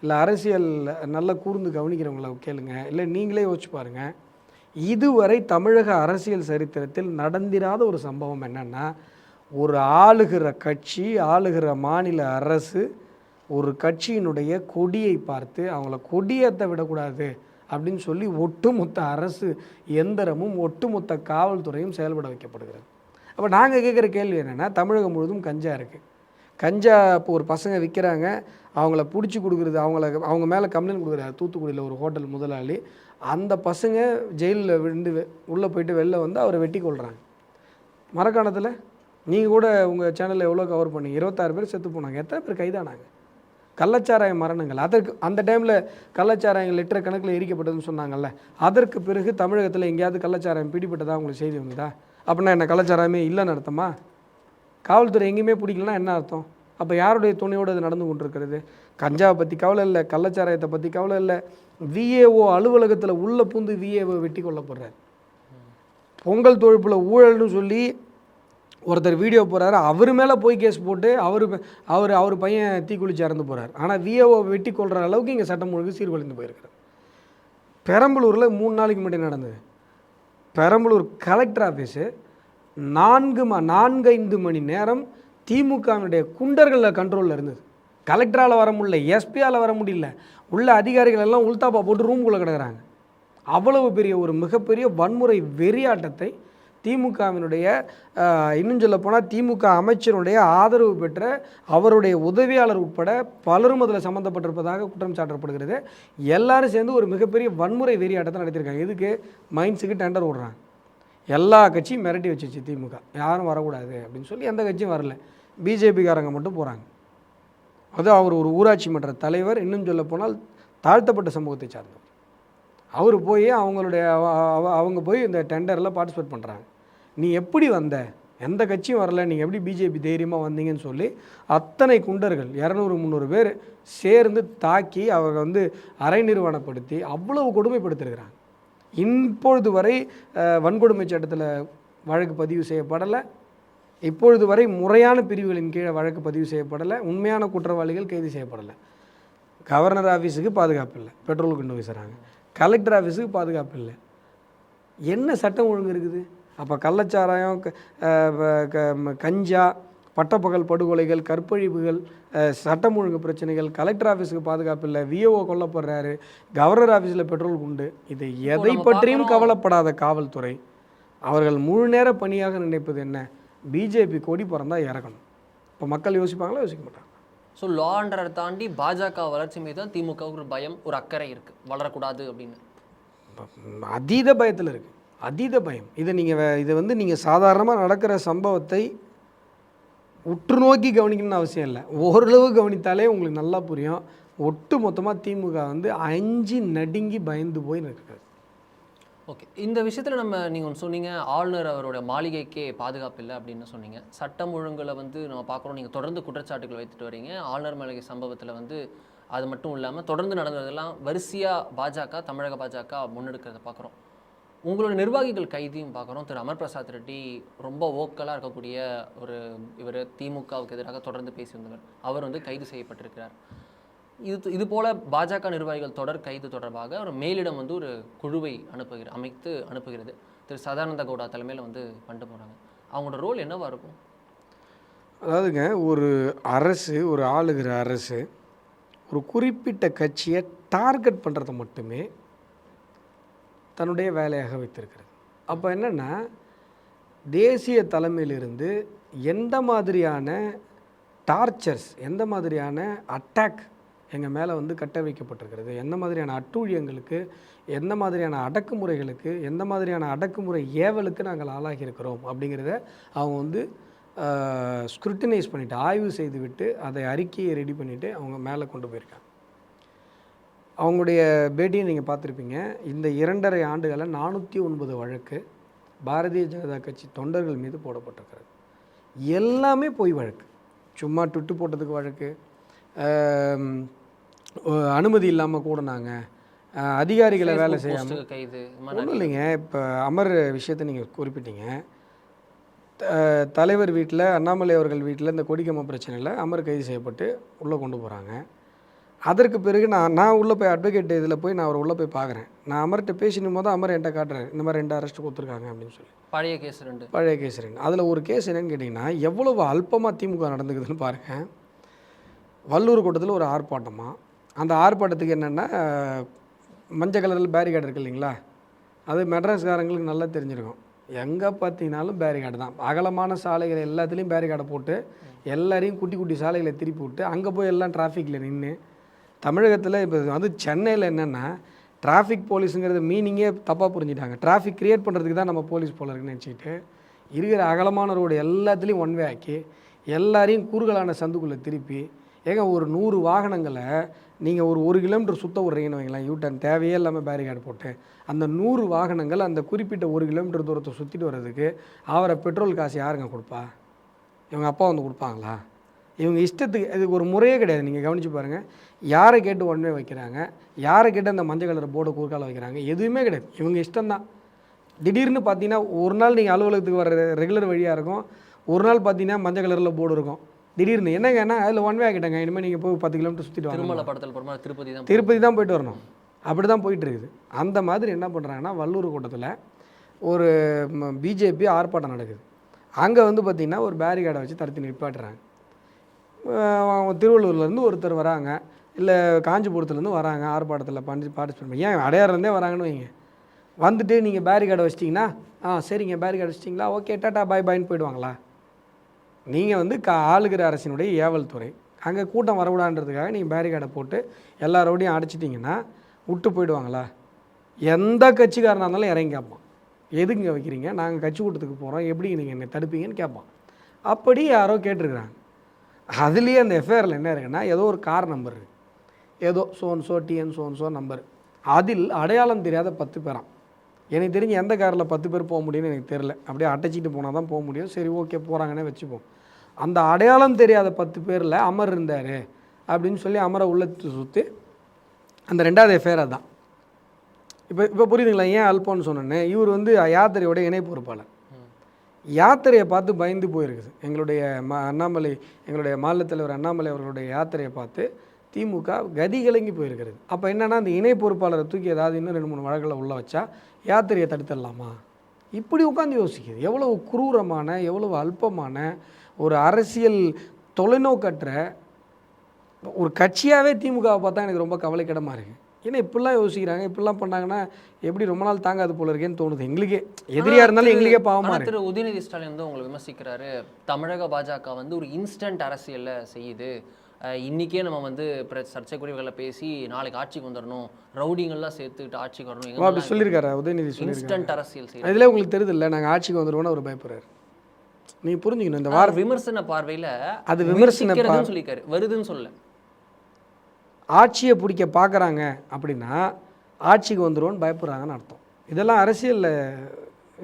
இல்லை அரசியல் நல்லா கூர்ந்து கவனிக்கிறவங்கள கேளுங்க, இல்லை நீங்களே யோசிச்சு பாருங்கள். இதுவரை தமிழக அரசியல் சரித்திரத்தில் நடந்திராத ஒரு சம்பவம் என்னென்னா, ஒரு ஆளுகிற கட்சி, ஆளுகிற மாநில அரசு ஒரு கட்சியினுடைய கொடியை பார்த்து அவங்கள கொடியேற்ற விடக்கூடாது அப்படின்னு சொல்லி ஒட்டுமொத்த அரசு எந்திரமும் ஒட்டுமொத்த காவல்துறையும் செயல்பட வைக்கப்படுகிறது. அப்போ நாங்கள் கேட்குற கேள்வி என்னென்னா, தமிழகம் முழுவதும் கஞ்சா இருக்குது. கஞ்சா இப்போ ஒரு பசங்க விற்கிறாங்க, அவங்கள பிடிச்சி கொடுக்குறது, அவங்க மேலே கம்ப்ளைண்ட் கொடுக்குறாரு தூத்துக்குடியில் ஒரு ஹோட்டல் முதலாளி. அந்த பசங்க ஜெயிலில் விழுந்து உள்ளே போயிட்டு வெளில வந்து அவரை வெட்டி கொள்கிறாங்க. மரக்காணத்தில் நீங்கள் கூட உங்கள் சேனலில் எவ்வளோ கவர் பண்ணி 26 பேர் செத்து போனாங்க. எத்தனை பேர் கைதானாங்க? கள்ளச்சாராய மரணங்கள். அதற்கு அந்த டைமில் கள்ளச்சாராயங்கள் லிட்டர் கணக்கில் எரிக்கப்பட்டதுன்னு சொன்னாங்கல்ல. அதற்கு பிறகு தமிழகத்தில் எங்கேயாவது கள்ளச்சாராயம் பிடிப்பட்டதாக உங்களுக்கு செய்தி வந்ததா? அப்படின்னா என்ன கள்ளச்சாராயமே இல்லைன்னு அர்த்தமா? காவல்துறை எங்கேயுமே பிடிக்கலன்னா என்ன அர்த்தம்? அப்போ யாருடைய துணையோடு அது நடந்து கொண்டிருக்கிறது? கஞ்சாவை பற்றி கவலை இல்லை, கள்ளச்சாராயத்தை பற்றி கவலை இல்லை. விஏஓ அலுவலகத்தில் உள்ளே பூந்து விஏஓ வெட்டி கொல்லப்படுறார். பொங்கல் தொழுப்பில் ஊழல்னு சொல்லி ஒருத்தர் வீடியோ போகிறாரு, அவர் மேலே போய் கேஸ் போட்டு அவர் பையன் தீக்குளிச்சு இறந்து போகிறார். ஆனால் விஏஓ வெட்டி கொள்கிற அளவுக்கு இங்கே சட்டம் ஒழுங்கு சீர்குலைந்து போயிருக்கிறார். பெரம்பலூரில் 3 நாளைக்கு முன்னாடி நடந்தது. பெரம்பலூர் கலெக்டர் ஆஃபீஸு 4-5 மணி நேரம் திமுகவினுடைய குண்டர்களில் கண்ட்ரோலில் இருந்தது. கலெக்டரால் வர முடியல, எஸ்பியால் வர முடியல, உள்ள அதிகாரிகள் எல்லாம் உள்தாப்பா போட்டு ரூம்குள்ளே கிடக்கிறாங்க. அவ்வளவு பெரிய ஒரு மிகப்பெரிய வன்முறை வெறியாட்டத்தை திமுகவினுடைய இன்னும் சொல்லப்போனால் திமுக அமைச்சருடைய ஆதரவு பெற்ற அவருடைய உதவியாளர் உட்பட பலரும் அதில் சம்மந்தப்பட்டிருப்பதாக குற்றம் சாட்டப்படுகிறது. எல்லாரும் சேர்ந்து ஒரு மிகப்பெரிய வன்முறை வெறியாட்டத்தை நடத்தியிருக்காங்க. எதுக்கு? மைன்ஸுக்கு டெண்டர் விடுறாங்க. எல்லா கட்சியும் மிரட்டி வச்சிச்சு திமுக, யாரும் வரக்கூடாது அப்படின்னு சொல்லி. எந்த கட்சியும் வரல, பிஜேபிக்காரங்க மட்டும் போகிறாங்க. அது அவர் ஒரு ஊராட்சி மன்ற தலைவர், இன்னும் சொல்ல போனால் தாழ்த்தப்பட்ட சமூகத்தை சார்ந்தவர். அவர் போய் அவங்க போய் இந்த டெண்டரில் பார்ட்டிசிபேட் பண்ணுறாங்க. நீ எப்படி வந்த, எந்த கட்சியும் வரல, நீங்கள் எப்படி பிஜேபி தைரியமாக வந்தீங்கன்னு சொல்லி அத்தனை குண்டர்கள் 200-300 பேர் சேர்ந்து தாக்கி அவங்க அரை நிர்வாணப்படுத்தி அவ்வளவு கொடுமைப்படுத்திருக்கிறாங்க. இப்பொழுது வரை வன்கொடுமை சட்டத்தில் வழக்கு பதிவு செய்யப்படலை. இப்பொழுது வரை முறையான பிரிவுகளின் கீழே வழக்கு பதிவு செய்யப்படலை. உண்மையான குற்றவாளிகள் கைது செய்யப்படலை. கவர்னர் ஆஃபீஸுக்கு பாதுகாப்பு இல்லை, பெட்ரோல் கொண்டு வீசுகிறாங்க. கலெக்டர் ஆஃபீஸுக்கு பாதுகாப்பு இல்லை. என்ன சட்டம் ஒழுங்கு இருக்குது? அப்போ கள்ளச்சாராயம், கஞ்சா, பட்டப்பகல் படுகொலைகள், கற்பழிப்புகள், சட்டம் ஒழுங்கு பிரச்சனைகள், கலெக்டர் ஆஃபீஸுக்கு பாதுகாப்பு இல்லை, விஓஓ கொல்லப்படுறாரு, கவர்னர் ஆஃபீஸில் பெட்ரோல் குண்டு. இது எதை பற்றியும் கவலைப்படாத காவல்துறை அவர்கள் முழு நேர பணியாக நினைப்பது என்ன? பிஜேபி கொடி பிறந்தா இறக்கணும். இப்போ மக்கள் யோசிப்பாங்களா? யோசிக்க மாட்டாங்க. ஸோ லா அண்ட் ஆர்டர் தாண்டி பாஜக வளர்ச்சி மீது தான் திமுகவுக்கு ஒரு பயம், ஒரு அக்கறை இருக்குது, வளரக்கூடாது அப்படின்னு. அதீத பயத்தில் இருக்குது, அதீத பயம். இதை நீங்கள் சாதாரணமாக நடக்கிற சம்பவத்தை உற்று நோக்கி கவனிக்கணும்னு அவசியம் இல்லை. ஓரளவு கவனித்தாலே உங்களுக்கு நல்லா புரியும். ஒட்டு மொத்தமாக திமுக அஞ்சு நடுங்கி பயந்து போய் நிற்கிறது. ஓகே, இந்த விஷயத்தில் நீங்கள் ஒன்று சொன்னீங்க, ஆளுநர் அவரோட மாளிகைக்கே பாதுகாப்பு இல்லை அப்படின்னு சொன்னீங்க. சட்டம் ஒழுங்கில் நம்ம பார்க்குறோம், நீங்கள் தொடர்ந்து குற்றச்சாட்டுகள் வைத்துட்டு வரீங்க. ஆளுநர் மாளிகை சம்பவத்தில் அது மட்டும் இல்லாமல் தொடர்ந்து நடந்ததெல்லாம் வரிசையாக பாஜக, தமிழக பாஜக முன்னெடுக்கிறத பார்க்குறோம். உங்களோட நிர்வாகிகள் கைதியும் பார்க்குறோம். திரு அமர் பிரசாத் ரெட்டி ரொம்ப ஓக்கலாக இருக்கக்கூடிய இவர் திமுகவுக்கு எதிராக தொடர்ந்து பேசி வந்தவர். அவர் கைது செய்யப்பட்டிருக்கிறார். இது போல பாஜக நிர்வாகிகள் தொடர் கைது தொடர்பாக ஒரு மேலிடம் ஒரு குழுவை அமைத்து அனுப்புகிறது. திரு சதானந்த கவுடா தலைமையில் பண்ணிட்டு போகிறாங்க. அவங்களோட ரோல் என்னவா இருக்கும்? அதாவதுங்க, ஒரு அரசு, ஒரு ஆளுகிற அரசு ஒரு குறிப்பிட்ட கட்சியை டார்கெட் பண்ணுறதை மட்டுமே தன்னுடைய வேலையாக வைத்திருக்கிறது. அப்போ என்னென்னா, தேசிய தலைமையிலிருந்து எந்த மாதிரியான டார்ச்சர்ஸ், எந்த மாதிரியான அட்டாக் எங்கள் மேலே கட்ட வைக்கப்பட்டிருக்கிறது, எந்த மாதிரியான அட்டூழியங்களுக்கு, எந்த மாதிரியான அடக்குமுறைகளுக்கு, எந்த மாதிரியான அடக்குமுறை ஏவலுக்கு நாங்கள் ஆளாகி இருக்கிறோம் அப்படிங்கிறத அவங்க ஸ்க்ரூட்டினைஸ் பண்ணிவிட்டு, ஆய்வு செய்துவிட்டு, அதை அறிக்கையை ரெடி பண்ணிவிட்டு அவங்க மேலே கொண்டு போயிருக்காங்க. அவங்களுடைய பேட்டியை நீங்கள் பார்த்துருப்பீங்க. இந்த 2.5 ஆண்டுகளில் 409 வழக்கு பாரதிய ஜனதா கட்சி தொண்டர்கள் மீது போடப்பட்டிருக்கிறது. எல்லாமே பொய் வழக்கு. சும்மா ட்விட்டு போட்டதுக்கு வழக்கு, அனுமதி இல்லாமல் கூடனாங்க, அதிகாரிகளை வேலை செய்யாமல் கைது. ஒன்றும் இல்லைங்க. இப்போ அமர் விஷயத்தை நீங்கள் குறிப்பிட்டீங்க. தலைவர் வீட்டில், அண்ணாமலை அவர்கள் வீட்டில் இந்த கொடிக்கம்பம் பிரச்சனையில் அமர் கைது செய்யப்பட்டு உள்ளே கொண்டு போகிறாங்க. அதற்கு பிறகு நான் உள்ளே போய் அட்வொகேட் இதில் போய் நான் அவர் உள்ளே போய் பார்க்குறேன். நான் அமர்கிட்ட பேசினும் போது அமர் என்கிட்ட காட்டுறாரு, இந்த மாதிரி 2 அரெஸ்ட் கொடுத்துருக்காங்க அப்படின்னு சொல்லி. பழைய கேஸ் 2. அதில் ஒரு கேஸ் என்னன்னு கேட்டிங்கன்னா, எவ்வளவு அல்பமாக திமுக நடந்துக்குதுன்னு பாருங்கள். வல்லூர் கூட்டத்தில் ஒரு ஆர்ப்பாட்டமாக, அந்த ஆர்ப்பாட்டத்துக்கு என்னென்னா, மஞ்சள் கலரில் பேரிகார்டு இருக்குது இல்லைங்களா, அது மெட்ராஸ்காரங்களுக்கு நல்லா தெரிஞ்சிருக்கும். எங்கே பார்த்தீங்கன்னாலும் பேரிகார்டு தான். அகலமான சாலைகள் எல்லாத்துலேயும் பேரிகார்டை போட்டு எல்லாரையும் குட்டி குட்டி சாலைகளை திருப்பி விட்டு அங்கே போய் எல்லாம் டிராஃபிக்கில் நின்று. தமிழகத்தில் இப்போ சென்னையில் என்னென்னா, டிராஃபிக் போலீஸுங்கிறது மீனிங்கே தப்பாக புரிஞ்சிட்டாங்க. டிராஃபிக் க்ரியேட் பண்ணுறதுக்கு தான் நம்ம போலீஸ் போல இருக்குன்னு நினச்சிக்கிட்டு இருக்கிற அகலமான ரோடு எல்லாத்துலேயும் ஒன் வே ஆக்கி எல்லாரையும் குறுகலான சந்துக்குள்ளே திருப்பி, ஒரு 100 வாகனங்களை நீங்கள் ஒரு 1 கிலோமீட்டர் சுத்த விட்றீங்கன்னு வைங்களேன், யூட்டர்ன் தேவையே இல்லாமல் பேரிகார்டு போட்டு, அந்த 100 வாகனங்கள் அந்த குறிப்பிட்ட 1 கிலோமீட்டர் தூரத்தை சுற்றிட்டு வர்றதுக்கு அவரை பெட்ரோல் காசு யாருங்க கொடுப்பா? இவங்க அப்பா கொடுப்பாங்களா? இவங்க இஷ்டத்துக்கு, இதுக்கு ஒரு முறையே கிடையாது. நீங்கள் கவனித்து பாருங்கள், யாரை கேட்டு ஒன் வே வைக்கிறாங்க, யாரை கேட்டு அந்த மஞ்சள் கலர் போர்டை குறுக்கால வைக்கிறாங்க, எதுவுமே கிடையாது. இவங்க இஷ்டம்தான். திடீர்னு பார்த்தீங்கன்னா, ஒரு நாள் நீங்கள் அலுவலகத்துக்கு வர ரெகுலர் வழியாக இருக்கும், ஒரு நாள் பார்த்தீங்கன்னா மஞ்சள் கலரில் போர்டு இருக்கும். திடீர்னு என்னங்கன்னா அதில் ஒன் வே ஆகிட்டாங்க, இனிமேல் நீங்கள் போய் 10 கிலோமீட்டர் சுற்றிட்டு வாங்க, திருப்பதி தான் போயிட்டு வரணும். அப்படி தான் போயிட்டுருக்குது. அந்த மாதிரி என்ன பண்ணுறாங்கன்னா, வல்லூர் கூட்டத்தில் ஒரு பிஜேபி ஆர்ப்பாட்டம் நடக்குது. அங்கே பார்த்திங்கன்னா ஒரு பேரிகார்டை வச்சு தடுத்து நிப்பாட்டுறாங்க. திருவள்ளூர்லேருந்து ஒருத்தர் வராங்க, இல்லை காஞ்சிபுரத்துலேருந்து வராங்க, ஆர்ப்பாட்டத்தில் பார்ட்டிசிபேட் பண்ணி, ஏன் அடையாறுலேருந்தே வராங்கன்னு வைங்க, வந்துட்டு நீங்கள் பேரிகார்டை வச்சிட்டிங்கன்னா சரிங்க பேரிகார்டு வச்சிட்டிங்களா ஓகே டாட்டா பாய் பாய்ன்னு போயிடுவாங்களா? நீங்கள் வந்து ஆளுகிற அரசினுடைய ஏவல் துறை, அங்கே கூட்டம் வரக்கூடாதுன்றதுக்காக நீங்கள் பேரிகார்டை போட்டு எல்லா ரவுடியும் அடைச்சிட்டிங்கன்னா விட்டு போயிடுவாங்களா? எந்த கட்சிக்காரனாக இருந்தாலும் இறங்கி கேட்பான், எதுக்குங்க வைக்கிறீங்க, நாங்கள் கட்சி கூட்டத்துக்கு போகிறோம், எப்படி நீங்கள் என்னை தடுப்பீங்கன்னு கேட்பான். அப்படி யாரோ கேட்டிருக்கிறாங்க. அதுலேயே அந்த எஃப்ஐஆரில் என்ன இருக்குன்னா, ஏதோ ஒரு கார் நம்பர் இருக்குது, ஏதோ சோன்சோ டிஎன் சோன்சோ நம்பர், அதில் அடையாளம் தெரியாத 10 பேராம். எனக்கு தெரிஞ்சு எந்த காரில் 10 பேர் போக முடியும்னு எனக்கு தெரில, அப்படியே அடைச்சிட்டு போனால் தான் போக முடியும். சரி ஓகே போகிறாங்கன்னே வச்சுப்போம். அந்த அடையாளம் தெரியாத 10 பேரில் அமர் இருந்தார் அப்படின்னு சொல்லி அமரை உள்ள சுற்றி அந்த 2வது எஃப்ஐஆர் தான். இப்போ புரியுதுங்களா ஏன் அல்போன்னு சொன்னேன்னு? இவர் வந்து யாத்திரையோட இணை பொறுப்பாளர். யாத்திரையை பார்த்து பயந்து போயிருக்குது. எங்களுடைய அண்ணாமலை, எங்களுடைய மாநில தலைவர் அண்ணாமலை அவர்களுடைய யாத்திரையை பார்த்து திமுக கதி கலங்கி போயிருக்கிறது. அப்போ என்னென்னா, அந்த இணை பொறுப்பாளரை தூக்கி ஏதாவது இன்னும் 2-3 வழக்கில் உள்ள வச்சா யாத்திரையை தடுத்துடலாமா? இப்படி உட்காந்து யோசிக்குது. எவ்வளவு குரூரமான, எவ்வளவு அல்பமான ஒரு அரசியல் தொலைநோக்கற்ற ஒரு கட்சியாகவே திமுகவை பார்த்தா எனக்கு ரொம்ப கவலைக்கிடமாக இருக்குது. ஏன்னா இப்படிலாம் யோசிக்கிறாங்க, இப்படிலாம் பண்ணாங்கன்னா எப்படி ரொம்ப நாள் தாங்காது போல இருக்கேன்னு தோணுது எங்களுக்கே. எதிரியாக இருந்தாலும் எங்களுக்கே பாவமாக இருக்குது. திரு உதயநிதி ஸ்டாலின் வந்து உங்களை விமர்சிக்கிறாரு. தமிழக பாஜக வந்து ஒரு இன்ஸ்டன்ட் அரசியலில் செய்யுது, இன்றைக்கே நம்ம வந்து சர்ச்சைக்குரியவர்களை பேசி நாளைக்கு ஆட்சிக்கு வந்துடணும், ரவுடிங்கெல்லாம் சேர்த்துக்கிட்டு ஆட்சிக்கு வரணும் அப்படி சொல்லியிருக்காரு உதயநிதி. இன்ஸ்டன்ட் அரசியல் செய்யுது. இதில் உங்களுக்கு தெரியுது இல்லை, நாங்கள் ஆட்சிக்கு வந்துடுவோன்னு அவர் பயப்படுறாரு. நீ புரிஞ்சுக்கணும். இந்த வார விமர்சன பார்வையில் அது விமர்சன சொல்லியிருக்காரு, வருதுன்னு சொல்ல. ஆட்சியை பிடிக்க பார்க்குறாங்க அப்படின்னா ஆட்சிக்கு வந்துடுவோன்னு பயப்படுறாங்கன்னு அர்த்தம். இதெல்லாம் அரசியலில்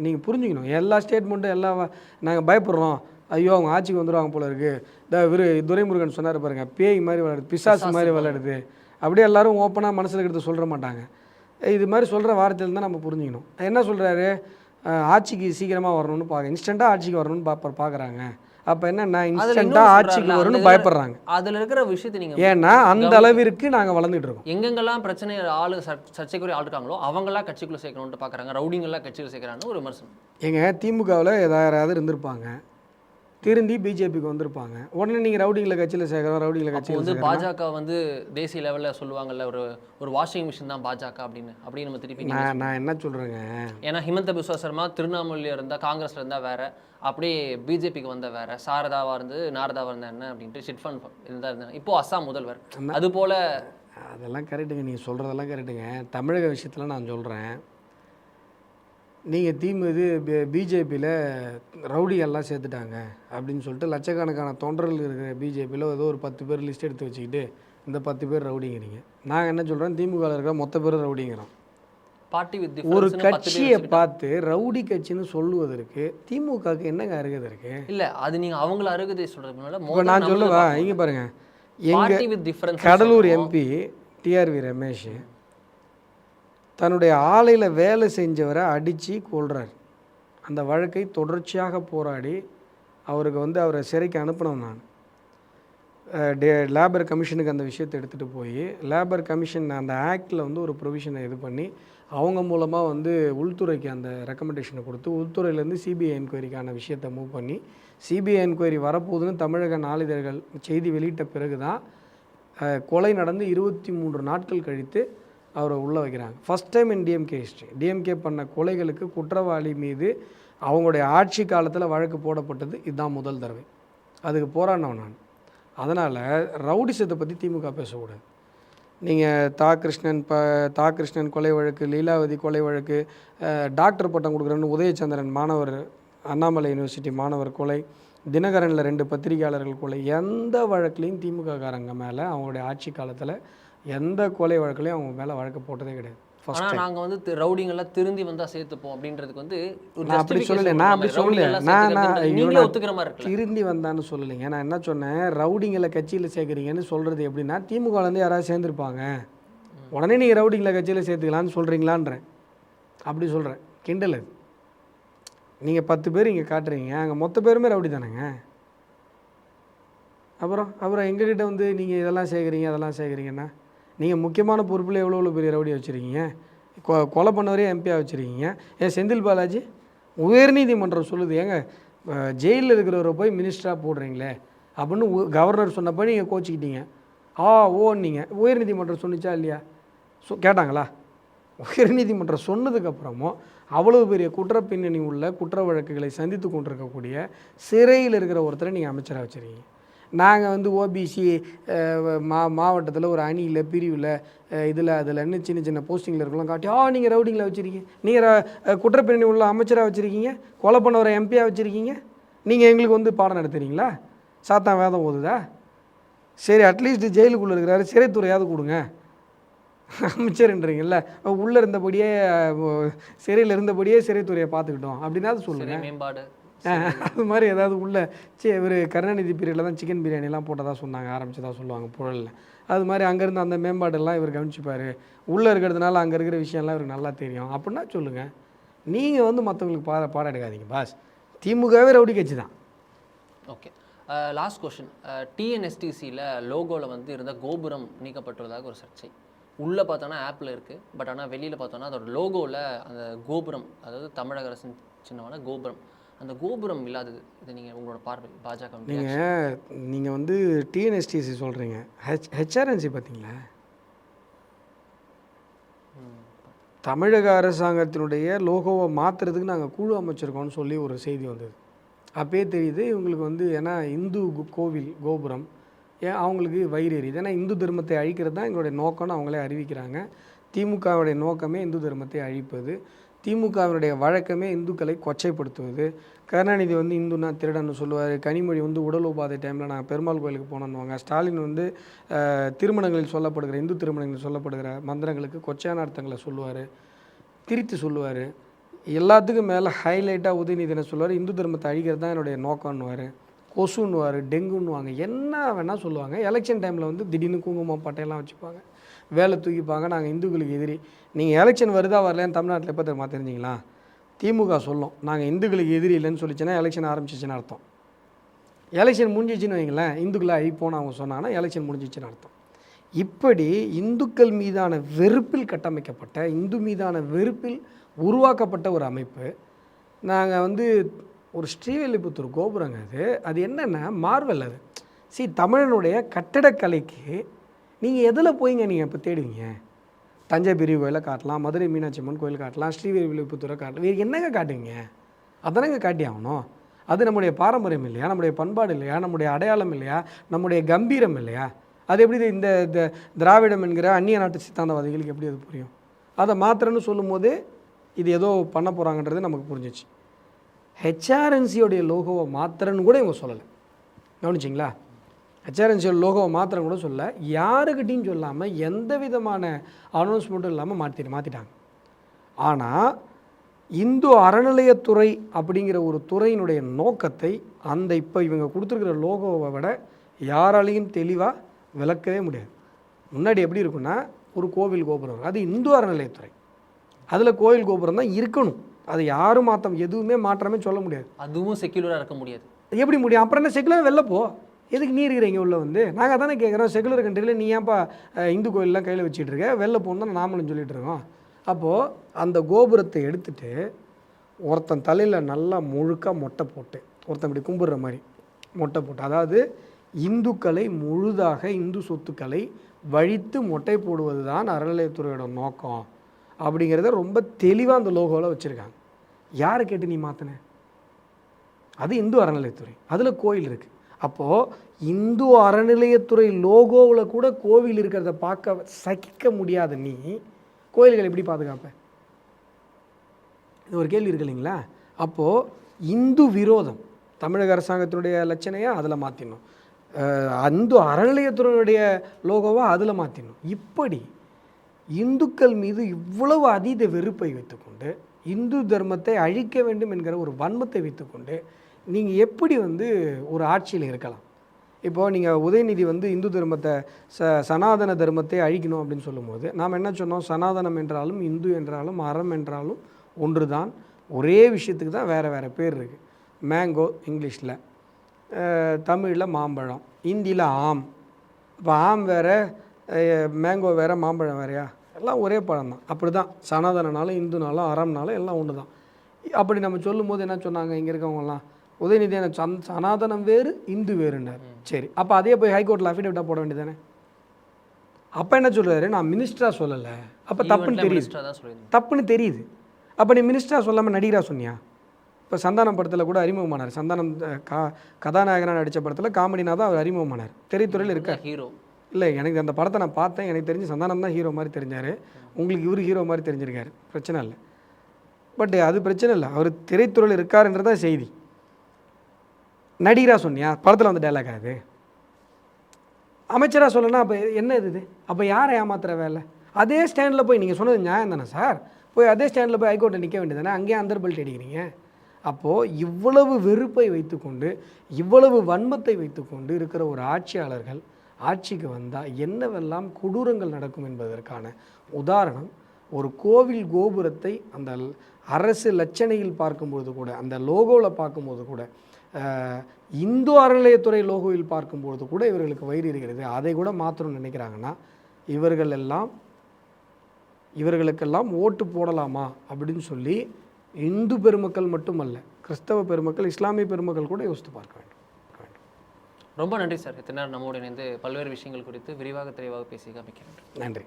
நீங்கள் புரிஞ்சுக்கணும். எல்லா ஸ்டேட்மெண்ட்டும் எல்லாம் நாங்கள் பயப்படுறோம், ஐயோ அவங்க ஆட்சிக்கு வந்துடுவாங்க போல இருக்குது, துரைமுருகன் சொன்னார் பாருங்க, பேய் மாதிரி விளையாடுது, பிசாசு மாதிரி விளையாடுது, அப்படியே எல்லோரும் ஓப்பனாக மனசில் எடுத்து சொல்கிற மாட்டாங்க. இது மாதிரி சொல்கிற வார்த்தையில் தான் நம்ம புரிஞ்சுக்கணும். என்ன சொல்கிறாரு, ஆட்சிக்கு சீக்கிரமாக வரணும்னு இன்ஸ்டண்ட்டாக ஆட்சிக்கு வரணும்னு பார்க்குறாங்க. அப்போ என்னென்னா இன்ஸ்டண்ட்டாக ஆட்சிக்கு வரணும்னு பயப்படுறாங்க. அதில் இருக்கிற விஷயத்தை நீங்கள், ஏன்னா அந்த அளவிற்கு நாங்கள் வளர்ந்துட்டு இருக்கோம். எங்கெங்கெல்லாம் பிரச்சனை ஆளு சர்ச்சைக்குரிய ஆள் இருக்காங்களோ அவங்களாம் கட்சிக்குள்ளே சேர்க்கணும்னு பார்க்குறாங்க, ரவுடிங்கெல்லாம் கட்சியில் சேர்க்குறாங்கன்னு ஒரு விமர்சனம். எங்கள் திமுகவில் யாராவது இருந்திருப்பாங்க, திருந்தி பிஜேபிக்கு வந்திருப்பாங்க, உடனே நீங்கள் ரவுடிங்களை கட்சியில் சேர்க்குறோம், ரவுடிங்களை கட்சியில் வந்து பாஜக வந்து தேசிய லெவலில் சொல்லுவாங்கல்ல, ஒரு வாஷிங் மிஷின் தான் பாஜக அப்படின்னு நம்ம திருப்பி நான் என்ன சொல்கிறேங்க, ஏன்னா ஹிமந்த பிஸ்வா சர்மா திருவண்ணாமலையில் இருந்தால் காங்கிரஸில் இருந்தால் வேற, அப்படியே பிஜேபிக்கு வந்த வேற, சாரதாவாக இருந்து நாரதாவாக இருந்தா என்ன அப்படின்ட்டு சிட் ஃபண்ட் இருந்தால் இருந்தாங்க. இப்போது அஸ்ஸாம் முதல்வர் அது போல். அதெல்லாம் கரெக்டுங்க, நீங்கள் சொல்கிறதெல்லாம் கரெக்டுங்க. தமிழக விஷயத்தில் நான் சொல்கிறேன், நீங்கள் பிஜேபியில் ரவுடியெல்லாம் சேர்த்துட்டாங்க அப்படின்னு சொல்லிட்டு லட்சக்கணக்கான தொண்டர்கள் இருக்கிற பிஜேபியில் ஏதோ ஒரு 10 பேர் லிஸ்ட் எடுத்து வச்சுக்கிட்டு இந்த 10 பேர் ரவுடிங்கிறீங்க. நான் என்ன சொல்கிறேன், திமுகவில் இருக்கிற மொத்த பேர் ரவுடிங்கிறோம். ஒரு கட்சியை பார்த்து ரவுடி கட்சின்னு சொல்லுவதற்கு திமுகவுக்கு என்னங்க அருகதை இருக்கு? இல்லை, அது நீங்கள் அவங்கள அருகதை சொல்கிறதுனால இப்போ நான் சொல்லுவா, இங்கே பாருங்கள், எங்கள் கடலூர் எம்பி டிஆர்வி ரமேஷ் தன்னுடைய ஆலையில் வேலை செஞ்சவரை அடித்து கொள்கிறார். அந்த வழக்கை தொடர்ச்சியாக போராடி அவருக்கு வந்து அவரை சிறைக்கு அனுப்பினோம். நான் லேபர் கமிஷனுக்கு அந்த விஷயத்தை எடுத்துகிட்டு போய் லேபர் கமிஷன் அந்த ஆக்டில் வந்து ஒரு ப்ரொவிஷனை இது பண்ணி அவங்க மூலமாக வந்து உள்துறைக்கு அந்த ரெக்கமெண்டேஷனை கொடுத்து உள்துறையிலேருந்து சிபிஐ என்கொயரிக்கான விஷயத்தை மூவ் பண்ணி சிபிஐ என்கொயரி வரப்போகுதுன்னு தமிழக நாளிதழ்கள் செய்தி வெளியிட்ட பிறகு தான் கொலை நடந்து 23 நாட்கள் கழித்து அவரை உள்ளே வைக்கிறாங்க. First time in DMK history. DMK பண்ண கொலைகளுக்கு குற்றவாளி மீது அவங்களுடைய ஆட்சி காலத்தில் வழக்கு போடப்பட்டது இதுதான் முதல் தடவை. அதுக்கு போராடினவன் நான். அதனால் ரவுடிசத்தை பற்றி திமுக பேசக்கூடாது. நீங்கள் தா கிருஷ்ணன் கொலை வழக்கு, லீலாவதி கொலை வழக்கு, டாக்டர் பட்டம் கொடுக்குறேன்னு உதயச்சந்திரன் மாணவர், அண்ணாமலை யூனிவர்சிட்டி மாணவர் கொலை, தினகரனில் 2 பத்திரிகையாளர்கள் கொலை, எந்த வழக்குலையும் திமுககாரங்க மேலே அவங்களுடைய ஆட்சி காலத்தில் எந்த கொலை வழக்குலையும் அவங்க மேலே வழக்கு போட்டதே கிடையாது. ஆனால் நாங்கள் வந்து ரவுடிங்கெல்லாம் திருந்தி வந்தால் சேர்த்துப்போம் அப்படின்றதுக்கு வந்து நான் அப்படி சொல்லலை. நான் ஒத்துக்கிற மாதிரி இருக்கு. திருந்தி வந்தான்னு சொல்லலைங்க. நான் என்ன சொன்னேன், ரவுடிங்களை கட்சியில் சேர்க்குறீங்கன்னு சொல்கிறது எப்படின்னா, திமுகலேருந்து யாராவது சேர்ந்துருப்பாங்க, உடனே நீங்கள் ரவுடிங்களை கட்சியில் சேர்த்துக்கலான்னு சொல்கிறீங்களான்றேன். அப்படி சொல்கிறேன், கிண்டல் அது. நீங்கள் 10 பேர் இங்கே காட்டுறீங்க, அங்கே மொத்த பேருமே ரவுடி தானேங்க. அப்புறம் எங்ககிட்ட வந்து நீங்கள் இதெல்லாம் சேர்க்குறீங்க அதெல்லாம் சேர்க்குறீங்கன்னா, நீங்கள் முக்கியமான பொறுப்பில் எவ்வளோ பெரிய ரவுடியை வச்சுருக்கீங்க, கொலை பண்ணவரே எம்பியாக வச்சுருக்கீங்க. செந்தில் பாலாஜி உயர்நீதிமன்றம் சொல்லுது, ஏங்க ஜெயிலில் இருக்கிறவரை போய் மினிஸ்டராக போடுறீங்களே அப்படின்னு கவர்னர் சொன்னப்போ நீங்கள் கோச்சிக்கிட்டீங்க. ஓன்னு நீங்கள் உயர்நீதிமன்றம் சொன்னிச்சா இல்லையா? கேட்டாங்களா? உயர்நீதிமன்றம் சொன்னதுக்கப்புறமும் அவ்வளோ பெரிய குற்ற பின்னணி உள்ள குற்ற வழக்குகளை சந்தித்து கொண்டிருக்கக்கூடிய சிறையில் இருக்கிற ஒருத்தரை நீங்கள் அமைச்சராக வச்சுருக்கீங்க. நாங்கள் வந்து ஓபிசி மாவட்டத்தில் ஒரு அணியில் பிரிவில் அதில்னு சின்ன சின்ன போஸ்டிங்கில் இருக்கலாம் காட்டி நீங்கள் ரவுடிங்கில் வச்சுருக்கீங்க, நீங்கள் குற்ற பின்னணி உள்ள அமைச்சராக வச்சுருக்கீங்க, கொலை பண்ண ஒரு எம்பியாக வச்சுருக்கீங்க, நீங்கள் எங்களுக்கு வந்து பாடம் நடத்துகிறீங்களா? சாத்தான் வேதம் ஓதுதா? சரி, அட்லீஸ்ட் ஜெயிலுக்குள்ளே இருக்கிறாரு, சிறைத்துறையாவது கொடுங்க. அமைச்சர்ன்றீங்கல்ல, உள்ளே இருந்தபடியே சிறையில் இருந்தபடியே சிறைத்துறையை பார்த்துக்கிட்டோம் அப்படின்னா அது சொல்லுங்கள். மேம்பாடு அது மாதிரி ஏதாவது உள்ள இவர் கருணாநிதி பீரியடில் தான் சிக்கன் பிரியாணிலாம் போட்டதாக சொன்னாங்க, ஆரம்பிச்சதாக சொல்லுவாங்க புழலில். அது மாதிரி அங்கேருந்து அந்த மேம்பாடெல்லாம் இவர் கவனிச்சுப்பார். உள்ளே இருக்கிறதுனால அங்கே இருக்கிற விஷயம்லாம் இவருக்கு நல்லா தெரியும் அப்படின்னா சொல்லுங்கள். நீங்கள் வந்து மற்றவங்களுக்கு பாடம் எடுக்காதீங்க பாஸ். திமுகவே ரவுடி கட்சி தான். Okay, last question. டிஎன்எஸ்டிசியில் லோகோவில் வந்து இருந்த கோபுரம் நீக்கப்பட்டுள்ளதாக ஒரு சர்ச்சை. உள்ளே பார்த்தோன்னா ஆப்பில் இருக்குது, பட் ஆனால் வெளியில் பார்த்தோன்னா அதோட லோகோவில் அந்த கோபுரம், அதாவது தமிழக அரசின் சின்னமான கோபுரம், அந்த கோபுரம் இல்லாதது. இது நீங்கள் உங்களோட பார்வை பாஜக நீங்கள் வந்து டிஎன்எஸ்டிசி சொல்கிறீங்க, ஹெச்ஆர்என்சி பார்த்தீங்களா? தமிழக அரசாங்கத்தினுடைய லோகோவை மாற்றுறதுக்கு நாங்கள் குழு அமைச்சிருக்கோம்னு சொல்லி ஒரு செய்தி வந்தது. அப்பயே தெரியுது இவங்களுக்கு வந்து, ஏன்னா இந்து கோவில் கோபுரம் அவங்களுக்கு வயிறு எரியுது. ஏன்னா இந்து தர்மத்தை அழிக்கிறது தான் எங்களுடைய நோக்கம்னு அவங்களே அறிவிக்கிறாங்க. திமுகவுடைய நோக்கமே இந்து தர்மத்தை அழிப்பது, திமுகவினுடைய வழக்கமே இந்துக்களை கொச்சைப்படுத்துவது. கருணாநிதி வந்து இந்துன்னா திருடன்னு சொல்லுவார், கனிமொழி வந்து உடல் உபாதை டைமில் நாங்கள் பெருமாள் கோயிலுக்கு போனோன்னுவாங்க, ஸ்டாலின் வந்து திருமணங்களில் சொல்லப்படுகிற இந்து திருமணங்களில் சொல்லப்படுகிற மந்திரங்களுக்கு கொச்சையான அர்த்தங்களை சொல்லுவார், திரித்து சொல்லுவார். எல்லாத்துக்கும் மேலே ஹைலைட்டாக உதயநிதி என்ன சொல்லுவார், இந்து தர்மத்தை அழிக்கிறது தான் என்னுடைய நோக்கம்னுவார், கொசுன்னுவார், டெங்குன்னுவாங்க, என்ன வேணால் சொல்லுவாங்க. எலெக்ஷன் டைமில் வந்து திடீர்னு குங்குமம் பட்டையெல்லாம் வச்சுப்பாங்க, வேலை தூக்கிப்பாங்க, நாங்கள் இந்துக்களுக்கு எதிரி. நீங்கள் எலெக்ஷன் வருதா வரலையான்னு தமிழ்நாட்டில் எப்போ தெரியுமா தெரிஞ்சிங்களா? திமுக சொல்லும் நாங்கள் இந்துக்களுக்கு எதிரி இல்லைன்னு சொல்லிச்சுன்னா எலெக்ஷன் ஆரம்பிச்சிச்சுன்னு அர்த்தம். எலெக்ஷன் முடிஞ்சிச்சுன்னு வைங்களேன், இந்துக்களை அழிப்போன்னு அவங்க சொன்னாங்கன்னா எலெக்ஷன் முடிஞ்சிச்சுன்னு அர்த்தம். இப்படி இந்துக்கள் மீதான வெறுப்பில் கட்டமைக்கப்பட்ட, இந்து மீதான வெறுப்பில் உருவாக்கப்பட்ட ஒரு அமைப்பு. நாங்கள் வந்து ஒரு ஸ்ரீவில்லிபுத்தூர் கோபுரங்க, அது என்னென்னா மார்வல். அது தமிழனுடைய கட்டடக்கலைக்கு நீங்கள் எதில் போய்ங்க நீங்கள் இப்போ தேடுவீங்க? தஞ்சை பெரிய கோயிலை காட்டலாம், மதுரை மீனாட்சி அம்மன் கோயில் காட்டலாம், ஸ்ரீவில்லிபுத்தூரை காட்டலாம், வேறு என்னங்க காட்டுவீங்க? அதனங்க காட்டி ஆகணும். அது நம்முடைய பாரம்பரியம் இல்லையா, நம்முடைய பண்பாடு இல்லையா, நம்முடைய அடையாளம் இல்லையா, நம்முடைய கம்பீரம் இல்லையா? அது எப்படி இந்த திராவிடம் என்கிற அந்நிய நாட்டு சித்தாந்தவாதிகளுக்கு எப்படி அது புரியும்? அதை மாத்திரன்னு சொல்லும்போது இது ஏதோ பண்ண போகிறாங்கன்றது நமக்கு புரிஞ்சிச்சு. ஹெச்ஆர்என்சியோடைய லோகோவை மாத்திரன்னு கூட இவங்க சொல்லலை, கவனிச்சிங்களா? ஹெச்ஆர்என்சியோட லோகோவை மாத்திரம் கூட சொல்ல, யாருக்கிட்டையும் சொல்லாமல் எந்த விதமான அனௌன்ஸ்மெண்ட்டும் இல்லாமல் மாற்றிட்டாங்க. ஆனால் இந்து அறநிலையத்துறை அப்படிங்கிற ஒரு துறையினுடைய நோக்கத்தை அந்த இப்போ இவங்க கொடுத்துருக்கிற லோகோவை விட யாராலையும் தெளிவாக விளக்கவே முடியாது. முன்னாடி எப்படி இருக்குன்னா, ஒரு கோவில் கோபுரம், அது இந்து அறநிலையத்துறை, அதில் கோவில் கோபுரம் தான் இருக்கணும். அது யாரும் எதுவுமே மாற்றமே சொல்ல முடியாது. அதுவும் செக்குலராக இருக்க முடியாது. எப்படி முடியும்? அப்புறம் என்ன செக்குலர் வெளில போ, எதுக்கு நீ இருக்கிறீங்க உள்ள வந்து? நாங்கள் தானே கேட்குறோம், செக்குலர் கண்ட்ரியில் நீ ஏன்ப்பா இந்து கோயிலெலாம் கையில் வச்சுட்டு இருக்க, வெளில போகணும் தான் நாமளும் சொல்லிட்டு இருக்கோம். அப்போது அந்த கோபுரத்தை எடுத்துகிட்டு ஒருத்தன் தலையில் நல்லா முழுக்க மொட்டை போட்டு, ஒருத்தன் இப்படி கும்பிட்ற மாதிரி மொட்டை போட்டு, அதாவது இந்துக்களை முழுதாக இந்து சொத்துக்களை வழித்து மொட்டை போடுவது தான் அறநிலையத்துறையோட நோக்கம் அப்படிங்கிறத ரொம்ப தெளிவாக அந்த லோகோவில் வச்சுருக்காங்க. யாரை கேட்டு நீ மாற்றின? அது இந்து அறநிலையத்துறை, அதில் கோயில் இருக்குது. அப்போது இந்து அறநிலையத்துறை லோகோவில் கூட கோவில் இருக்கிறத பார்க்க சகிக்க முடியாத நீ கோயில்களை எப்படி பாதுகாப்ப? இது ஒரு கேள்வி இருக்கு இல்லைங்களா? அப்போது இந்து விரோதம் தமிழக அரசாங்கத்தினுடைய லட்சணையாக அதில் மாற்றிடணும், இந்து அறநிலையத்துறையுடைய லோகோவாக அதில் மாற்றிடணும். இப்படி இந்துக்கள் மீது இவ்வளவு அதீத வெறுப்பை வைத்துக்கொண்டு, இந்து தர்மத்தை அழிக்க வேண்டும் என்கிற ஒரு வன்மத்தை வைத்துக்கொண்டு நீங்கள் எப்படி வந்து ஒரு ஆட்சியில் இருக்கலாம்? இப்போது நீங்கள் உதயநிதி வந்து இந்து தர்மத்தை சனாதன தர்மத்தை அழிக்கணும் அப்படின்னு சொல்லும்போது நாம் என்ன சொன்னோம்? சனாதனம் என்றாலும் இந்து என்றாலும் அறம் என்றாலும் ஒன்று தான், ஒரே விஷயத்துக்கு தான் வேறு வேறு பேர் இருக்குது. மேங்கோ இங்கிலீஷில், தமிழில் மாம்பழம், ஹிந்தியில் ஆம். இப்போ ஆம் வேறு, மேங்கோ வேறு, மாம்பழம் வேறையா? எல்லாம் ஒரே பழம் தான். அப்படி தான் சனாதனனாலும் இந்துனாலும் அறம்னாலும் எல்லாம் ஒன்று தான். அப்படி நம்ம சொல்லும்போது என்ன சொன்னாங்க இங்கே இருக்கவங்கலாம்? உதயநிதி எனக்கு சனாதனம் வேறு இந்து வேறுன்னார். சரி, அப்போ அதே போய் ஹைகோர்ட்டில் அஃபிடேவிட்டாக போட வேண்டியதானே? அப்போ என்ன சொல்கிறாரு? நான் மினிஸ்டராக சொல்லலை, அப்போ தப்புன்னு தெரியுது. மினிஸ்டர் தான் சொல்லியிருந்தேன். தப்புன்னு தெரியுது. அப்போ நீ மினிஸ்டராக சொல்லாமல் நடிகராக சொன்னியா? இப்போ சந்தானம் படத்தில் கூட அறிமுகமானார். சந்தானம் கதாநாயகனாக நடித்த படத்தில் காமெடினா தான் அவர் அறிமுகமானார். திரைத்துறையில் இருக்கார். ஹீரோ இல்லை, எனக்கு அந்த படத்தை நான் பார்த்தேன். எனக்கு தெரிஞ்சு சந்தானம் தான் ஹீரோ மாதிரி தெரிஞ்சார். உங்களுக்கு இவர் ஹீரோ மாதிரி தெரிஞ்சிருக்காரு. பிரச்சனை இல்லை. பட் அது பிரச்சனை இல்லை. அவர் திரைத்துறையில் இருக்காருன்றதான் செய்தி. நடிகராக சொன்னியா? படத்தில் வந்து டைலாக் ஆகுது. அமைச்சராக சொல்லணும்னா அப்போ என்ன இது? அப்போ யாரை ஏமாத்துற வேலை? அதே ஸ்டாண்டில் போய் நீங்கள் சொன்னது நியாயம் தானே சார்? போய் அதே ஸ்டாண்டில் போய் ஹைகோர்ட்டை நிற்க வேண்டியதானே? அங்கேயே அந்தர்பல்ட் அடிக்கிறீங்க. அப்போது இவ்வளவு வெறுப்பை வைத்துக்கொண்டு, இவ்வளவு வன்மத்தை வைத்துக்கொண்டு இருக்கிற ஒரு ஆட்சியாளர்கள் ஆட்சிக்கு வந்தால் என்னவெல்லாம் கொடூரங்கள் நடக்கும் என்பதற்கான உதாரணம் ஒரு கோவில் கோபுரத்தை அந்த அரசு லட்சணையில் பார்க்கும்போது கூட, அந்த லோகோவில் பார்க்கும்போது கூட, இந்து அறநிலையத்துறை லோகோவில் பார்க்கும்போது கூட இவர்களுக்கு வயிறு இருக்கிறது. அதை கூட மாற்றணும்னு நினைக்கிறாங்கன்னா இவர்களுக்கெல்லாம் ஓட்டு போடலாமா அப்படின்னு சொல்லி இந்து பெருமக்கள் மட்டுமல்ல, கிறிஸ்தவ பெருமக்கள், இஸ்லாமிய பெருமக்கள் கூட யோசித்து பார்க்க வேண்டும். ரொம்ப நன்றி சார். இத்தனை நேரம் நம்மோடு இணைந்து பல்வேறு விஷயங்கள் குறித்து விரிவாக தெளிவாக பேசி காமிக்கிறேன். நன்றி.